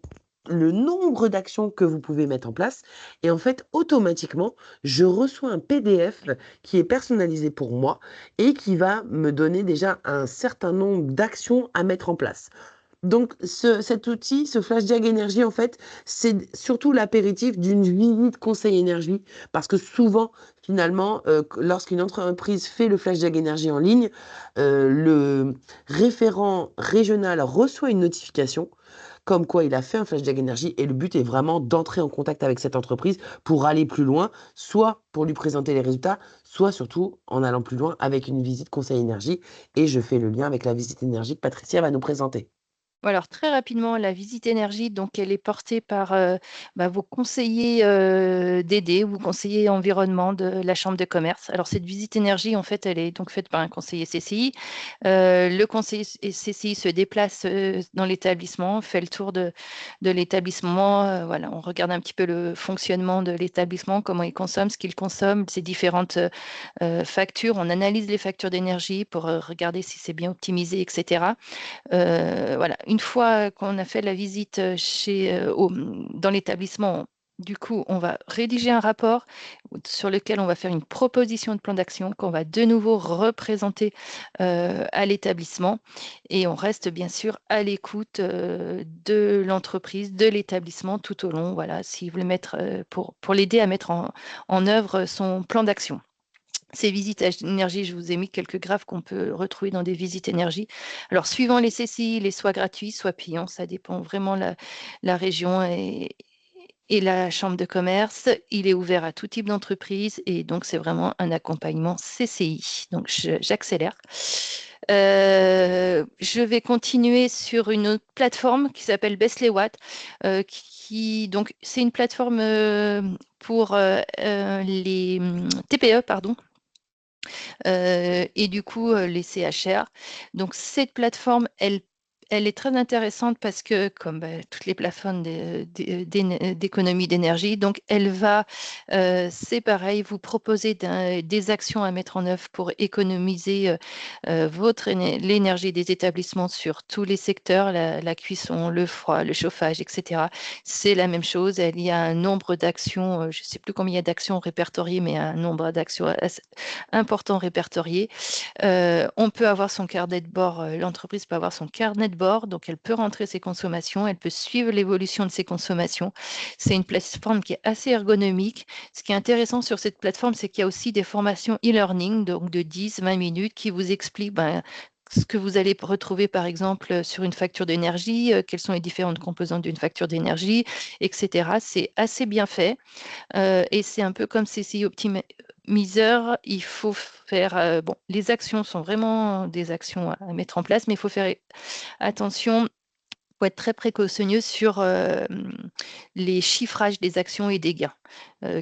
[SPEAKER 1] le nombre d'actions que vous pouvez mettre en place? Et en fait, automatiquement, je reçois un PDF qui est personnalisé pour moi et qui va me donner déjà un certain nombre d'actions à mettre en place. Donc cet outil, ce Flash Diag Énergie, en fait, c'est surtout l'apéritif d'une visite conseil énergie. Parce que souvent, finalement, lorsqu'une entreprise fait le Flash Diag Énergie en ligne, le référent régional reçoit une notification comme quoi il a fait un Flash Diag Énergie, et le but est vraiment d'entrer en contact avec cette entreprise pour aller plus loin, soit pour lui présenter les résultats, soit surtout en allant plus loin avec une visite conseil énergie. Et je fais le lien avec la visite énergie que Patricia va nous présenter.
[SPEAKER 4] Alors très rapidement, la visite énergie, donc elle est portée par vos conseillers DD ou conseillers environnement de la Chambre de commerce. Alors cette visite énergie, en fait, elle est donc faite par un conseiller CCI. Le conseiller CCI se déplace dans l'établissement, fait le tour de l'établissement. Voilà, on regarde un petit peu le fonctionnement de l'établissement, comment il consomme, ce qu'il consomme, ses différentes factures. On analyse les factures d'énergie pour regarder si c'est bien optimisé, etc. Voilà, une fois qu'on a fait la visite dans l'établissement, du coup, on va rédiger un rapport sur lequel on va faire une proposition de plan d'action qu'on va de nouveau représenter à l'établissement. Et on reste bien sûr à l'écoute de l'entreprise, de l'établissement tout au long, voilà, s'il veut mettre pour l'aider à mettre en œuvre son plan d'action. Ces visites à énergie, je vous ai mis quelques graphes qu'on peut retrouver dans des visites énergie. Alors, suivant les CCI, les soit gratuits, soit payants, ça dépend vraiment la région et la chambre de commerce. Il est ouvert à tout type d'entreprise et donc c'est vraiment un accompagnement CCI. Donc, j'accélère. Je vais continuer sur une autre plateforme qui s'appelle Baisse les watts, donc c'est une plateforme pour les TPE, pardon. Et du coup, les CHR. Donc cette plateforme, elle est très intéressante parce que, comme toutes les plateformes d'économie d'énergie, donc elle va, c'est pareil, vous proposer des actions à mettre en œuvre pour économiser l'énergie des établissements sur tous les secteurs, la cuisson, le froid, le chauffage, etc. C'est la même chose. Il y a un nombre d'actions, je ne sais plus combien il y a d'actions répertoriées, mais un nombre d'actions assez important répertorié. On peut avoir son carnet de bord, l'entreprise peut avoir son carnet de bord, donc elle peut rentrer ses consommations, elle peut suivre l'évolution de ses consommations. C'est une plateforme qui est assez ergonomique. Ce qui est intéressant sur cette plateforme, c'est qu'il y a aussi des formations e-learning, donc de 10-20 minutes, qui vous expliquent ce que vous allez retrouver, par exemple, sur une facture d'énergie, quelles sont les différentes composantes d'une facture d'énergie, etc. C'est assez bien fait. Et c'est un peu comme CCI Optimizer, il faut faire, les actions sont vraiment des actions à mettre en place, mais il faut faire attention, il faut être très précautionneux sur les chiffrages des actions et des gains,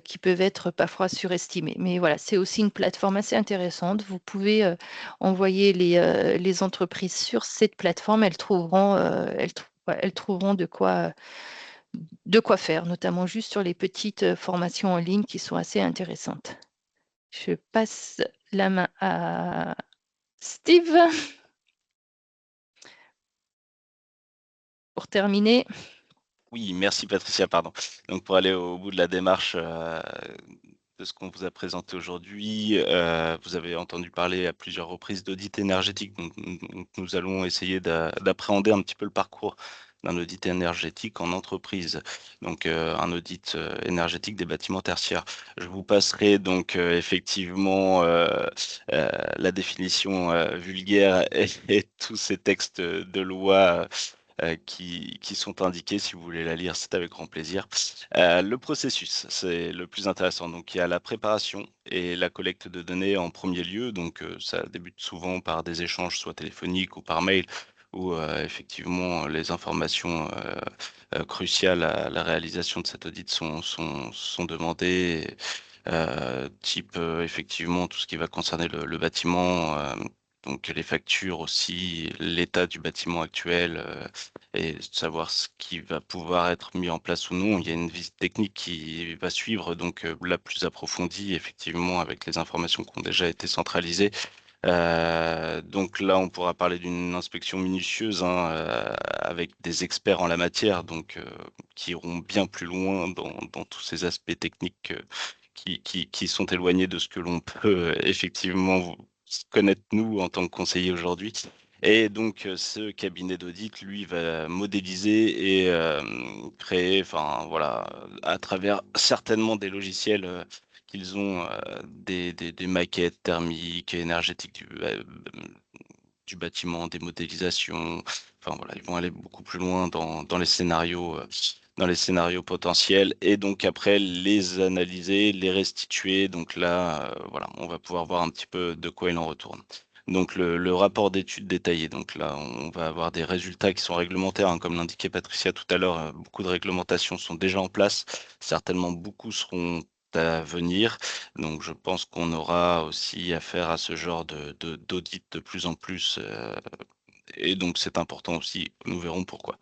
[SPEAKER 4] qui peuvent être parfois surestimés. Mais voilà, c'est aussi une plateforme assez intéressante. Vous pouvez envoyer les entreprises sur cette plateforme, elles trouveront de quoi faire, notamment juste sur les petites formations en ligne qui sont assez intéressantes. Je passe la main à Steve pour terminer.
[SPEAKER 3] Oui, merci Patricia, pardon. Donc pour aller au bout de la démarche de ce qu'on vous a présenté aujourd'hui, vous avez entendu parler à plusieurs reprises d'audit énergétique. Donc nous allons essayer d'appréhender un petit peu le parcours d'un audit énergétique en entreprise, donc un audit énergétique des bâtiments tertiaires. Je vous passerai donc effectivement la définition vulgaire et tous ces textes de loi qui sont indiqués. Si vous voulez la lire, c'est avec grand plaisir. Le processus, c'est le plus intéressant. Donc, il y a la préparation et la collecte de données en premier lieu. Donc, ça débute souvent par des échanges, soit téléphoniques ou par mail, où effectivement les informations cruciales à la réalisation de cet audit sont demandées. Type effectivement tout ce qui va concerner le bâtiment, donc les factures aussi, l'état du bâtiment actuel, et savoir ce qui va pouvoir être mis en place ou non. Il y a une visite technique qui va suivre, donc la plus approfondie, effectivement, avec les informations qui ont déjà été centralisées. Donc là, on pourra parler d'une inspection minutieuse, hein, avec des experts en la matière, donc qui iront bien plus loin dans tous ces aspects techniques qui sont éloignés de ce que l'on peut effectivement connaître nous en tant que conseiller aujourd'hui. Et donc ce cabinet d'audit, lui, va modéliser et créer, enfin voilà, à travers certainement des logiciels qu'ils ont, des maquettes thermiques et énergétiques du bâtiment, des modélisations. Enfin voilà, ils vont aller beaucoup plus loin dans les scénarios potentiels et donc après les analyser, les restituer. Donc là, voilà, on va pouvoir voir un petit peu de quoi il en retourne. Donc le rapport d'étude détaillé. Donc là, on va avoir des résultats qui sont réglementaires, hein, comme l'indiquait Patricia tout à l'heure. Beaucoup de réglementations sont déjà en place. Certainement, beaucoup seront à venir. Donc je pense qu'on aura aussi affaire à ce genre d'audit de plus en plus, et donc c'est important aussi, nous verrons pourquoi.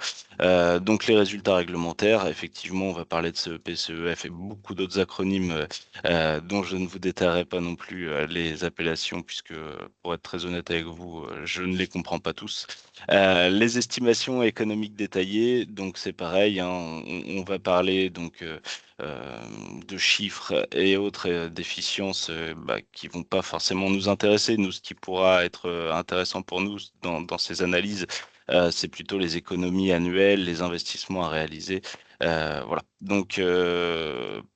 [SPEAKER 3] Donc les résultats réglementaires, effectivement, on va parler de CEP, CEF et beaucoup d'autres acronymes, dont je ne vous détaillerai pas non plus, les appellations puisque, pour être très honnête avec vous, je ne les comprends pas tous. Les estimations économiques détaillées, donc c'est pareil, hein, on va parler donc, de chiffres et autres, d'efficience, qui vont pas forcément nous intéresser. Nous, ce qui pourra être, intéressant pour nous dans ces analyses, c'est plutôt les économies annuelles, les investissements à réaliser. Voilà. Donc,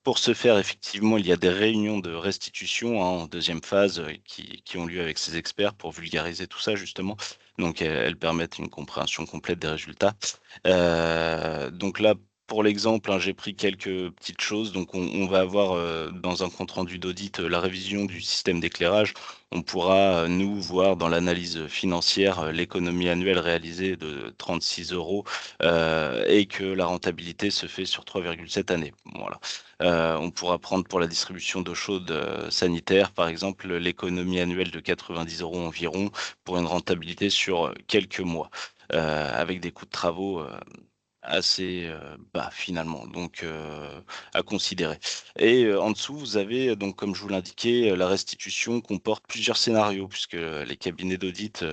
[SPEAKER 3] pour ce faire, effectivement, il y a des réunions de restitution, hein, en deuxième phase, qui ont lieu avec ces experts pour vulgariser tout ça justement. Donc, elles permettent une compréhension complète des résultats. Donc là, pour l'exemple, hein, j'ai pris quelques petites choses. Donc on va avoir, dans un compte rendu d'audit, la révision du système d'éclairage. On pourra, nous, voir dans l'analyse financière, l'économie annuelle réalisée de 36 €, et que la rentabilité se fait sur 3,7 années. Voilà. On pourra prendre pour la distribution d'eau chaude, sanitaire, par exemple, l'économie annuelle de 90 € environ pour une rentabilité sur, quelques mois, avec des coûts de travaux, assez, bas finalement, donc à considérer. Et en dessous, vous avez donc comme je vous l'indiquais, la restitution comporte plusieurs scénarios puisque les cabinets d'audit,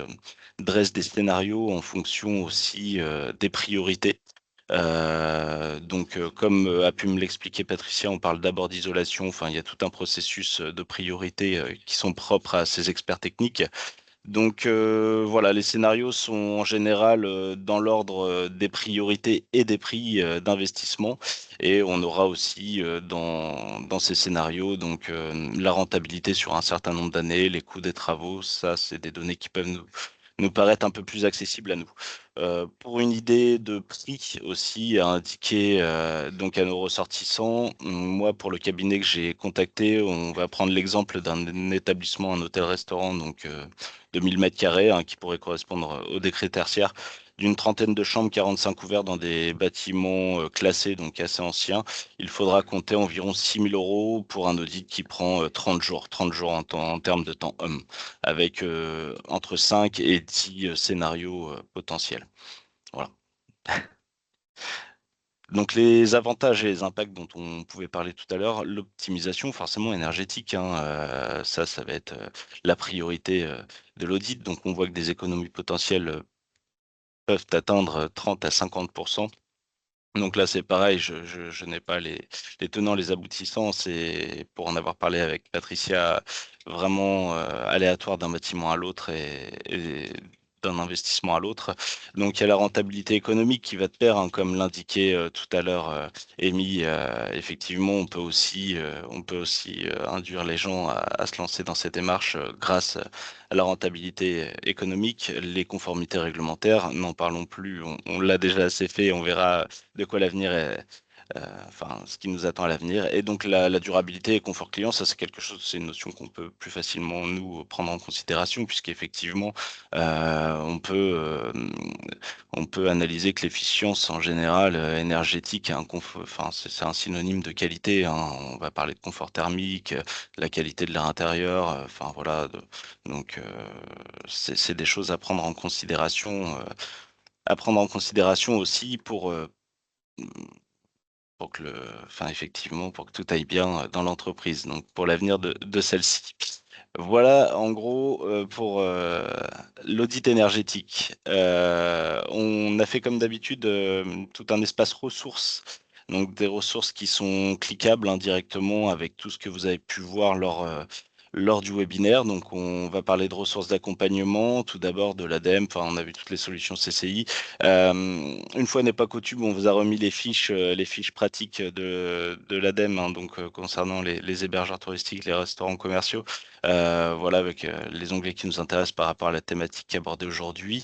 [SPEAKER 3] dressent des scénarios en fonction aussi, des priorités. Donc comme, a pu me l'expliquer Patricia, on parle d'abord d'isolation, enfin il y a tout un processus, de priorité, qui sont propres à ces experts techniques. Donc voilà, les scénarios sont en général, dans l'ordre, des priorités et des prix, d'investissement et on aura aussi, dans ces scénarios donc la rentabilité sur un certain nombre d'années, les coûts des travaux, ça c'est des données qui peuvent nous paraître un peu plus accessibles à nous. Pour une idée de prix aussi à indiquer, donc à nos ressortissants, moi pour le cabinet que j'ai contacté, on va prendre l'exemple d'un établissement, un hôtel-restaurant donc de 1000 m², hein, qui pourrait correspondre au décret tertiaire, d'une trentaine de chambres, 45 couverts dans des bâtiments, classés, donc assez anciens. Il faudra compter environ 6 000 € pour un audit qui prend, 30 jours en termes de temps homme, avec, entre 5 et 10, scénarios, potentiels. Voilà. Donc les avantages et les impacts dont on pouvait parler tout à l'heure, l'optimisation forcément énergétique, hein, ça va être, la priorité, de l'audit. Donc on voit que des économies potentielles, peuvent atteindre 30 à 50. Donc là, c'est pareil, je n'ai pas les tenants, les aboutissants. C'est pour en avoir parlé avec Patricia, vraiment, aléatoire d'un bâtiment à l'autre et d'un investissement à l'autre. Donc il y a la rentabilité économique qui va de pair, hein, comme l'indiquait, tout à l'heure, Amy. Effectivement, on peut aussi, induire les gens à se lancer dans ces démarches, grâce à la rentabilité économique, les conformités réglementaires, n'en parlons plus, on l'a déjà assez fait, on verra de quoi l'avenir enfin, ce qui nous attend à l'avenir. Et donc la durabilité et confort client, ça c'est quelque chose, c'est une notion qu'on peut plus facilement nous prendre en considération, puisqu'effectivement on peut analyser que l'efficience en général énergétique est enfin c'est un synonyme de qualité, hein. On va parler de confort thermique, la qualité de l'air intérieur, enfin voilà. Donc c'est des choses à prendre en considération aussi pour que enfin effectivement, pour que tout aille bien dans l'entreprise, donc pour l'avenir de celle-ci. Voilà, en gros, pour l'audit énergétique. On a fait comme d'habitude tout un espace ressources, donc des ressources qui sont cliquables indirectement avec tout ce que vous avez pu voir lors du webinaire. Donc, on va parler de ressources d'accompagnement, tout d'abord de l'ADEME, enfin, on a vu toutes les solutions CCI. Une fois n'est pas coutume, on vous a remis les fiches pratiques de l'ADEME, hein, donc concernant les hébergeurs touristiques, les restaurants commerciaux. Voilà, avec les onglets qui nous intéressent par rapport à la thématique abordée aujourd'hui.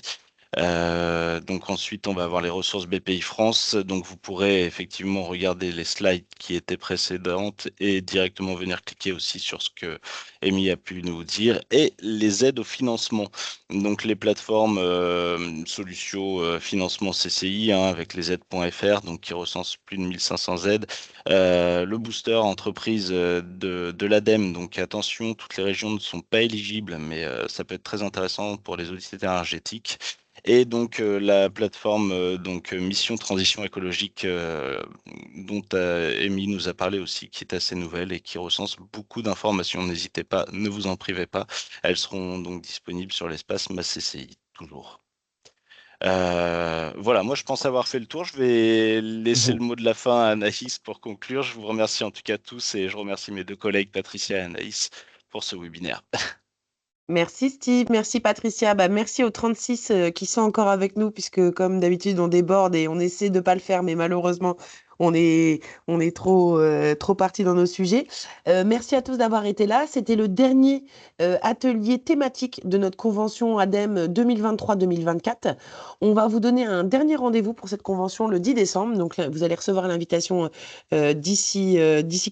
[SPEAKER 3] Donc ensuite, on va avoir les ressources BPI France. Donc vous pourrez effectivement regarder les slides qui étaient précédentes et directement venir cliquer aussi sur ce que Amy a pu nous dire. Et les aides au financement. Donc les plateformes Solutio Financement CCI, hein, avec les aides.fr, donc qui recense plus de 1500 aides. Le booster entreprise de l'ADEME. Donc attention, toutes les régions ne sont pas éligibles, mais ça peut être très intéressant pour les audits énergétiques. Et donc la plateforme Mission Transition écologique dont Amy nous a parlé aussi, qui est assez nouvelle et qui recense beaucoup d'informations. N'hésitez pas, ne vous en privez pas. Elles seront donc disponibles sur l'espace MaCCI, toujours. Voilà, moi je pense avoir fait le tour. Je vais laisser le mot de la fin à Anaïs pour conclure. Je vous remercie en tout cas tous et je remercie mes deux collègues Patricia et Anaïs pour ce webinaire.
[SPEAKER 1] Merci Steve, merci Patricia, merci aux 36 qui sont encore avec nous, puisque comme d'habitude on déborde et on essaie de pas le faire, mais malheureusement on est trop parti dans nos sujets. Merci à tous d'avoir été là. C'était le dernier atelier thématique de notre convention ADEME 2023-2024. On va vous donner un dernier rendez-vous pour cette convention le 10 décembre. Donc là, vous allez recevoir l'invitation d'ici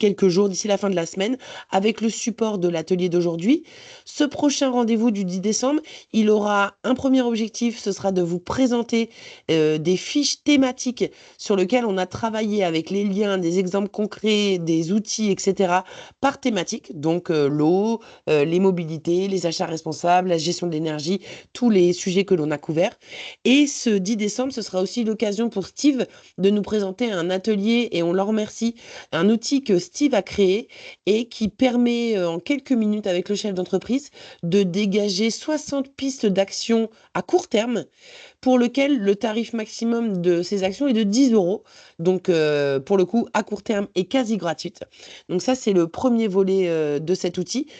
[SPEAKER 1] quelques jours, d'ici la fin de la semaine, avec le support de l'atelier d'aujourd'hui. Ce prochain rendez-vous du 10 décembre, il aura un premier objectif, ce sera de vous présenter des fiches thématiques sur lesquelles on a travaillé avec les liens, des exemples concrets, des outils, etc. par thématique. Donc l'eau, les mobilités, les achats responsables, la gestion de l'énergie, tous les sujets que l'on a couverts. Et ce 10 décembre, ce sera aussi l'occasion pour Steve de nous présenter un atelier, et on le remercie, un outil que Steve a créé et qui permet en quelques minutes avec le chef d'entreprise de dégager 60 pistes d'action à court terme pour lequel le tarif maximum de ces actions est de 10 €. Donc, pour le coup, à court terme et quasi gratuite. Donc ça, c'est le premier volet de cet outil.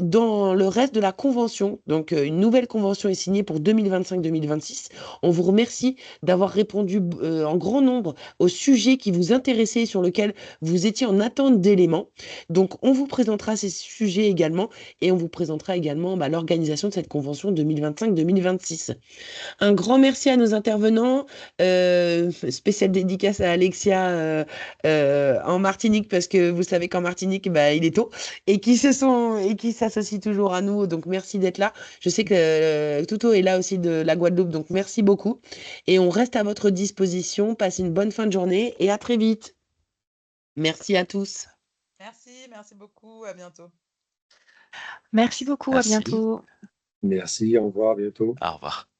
[SPEAKER 1] Dans le reste de la convention, donc une nouvelle convention est signée pour 2025-2026. On vous remercie d'avoir répondu en grand nombre aux sujets qui vous intéressaient, sur lesquels vous étiez en attente d'éléments. Donc, on vous présentera ces sujets également et on vous présentera également l'organisation de cette convention 2025-2026. Un grand merci à nos intervenants. Spéciale dédicace à Alexia en Martinique, parce que vous savez qu'en Martinique, il est tôt, et qui s'associent toujours à nous. Donc merci d'être là. Je sais que Touto est là aussi de la Guadeloupe, donc merci beaucoup. Et on reste à votre disposition. Passez une bonne fin de journée et à très vite. Merci à tous.
[SPEAKER 6] Merci beaucoup, à bientôt.
[SPEAKER 5] Merci beaucoup,
[SPEAKER 3] Merci.
[SPEAKER 5] à bientôt.
[SPEAKER 7] Merci, au revoir, à bientôt.
[SPEAKER 3] Au revoir.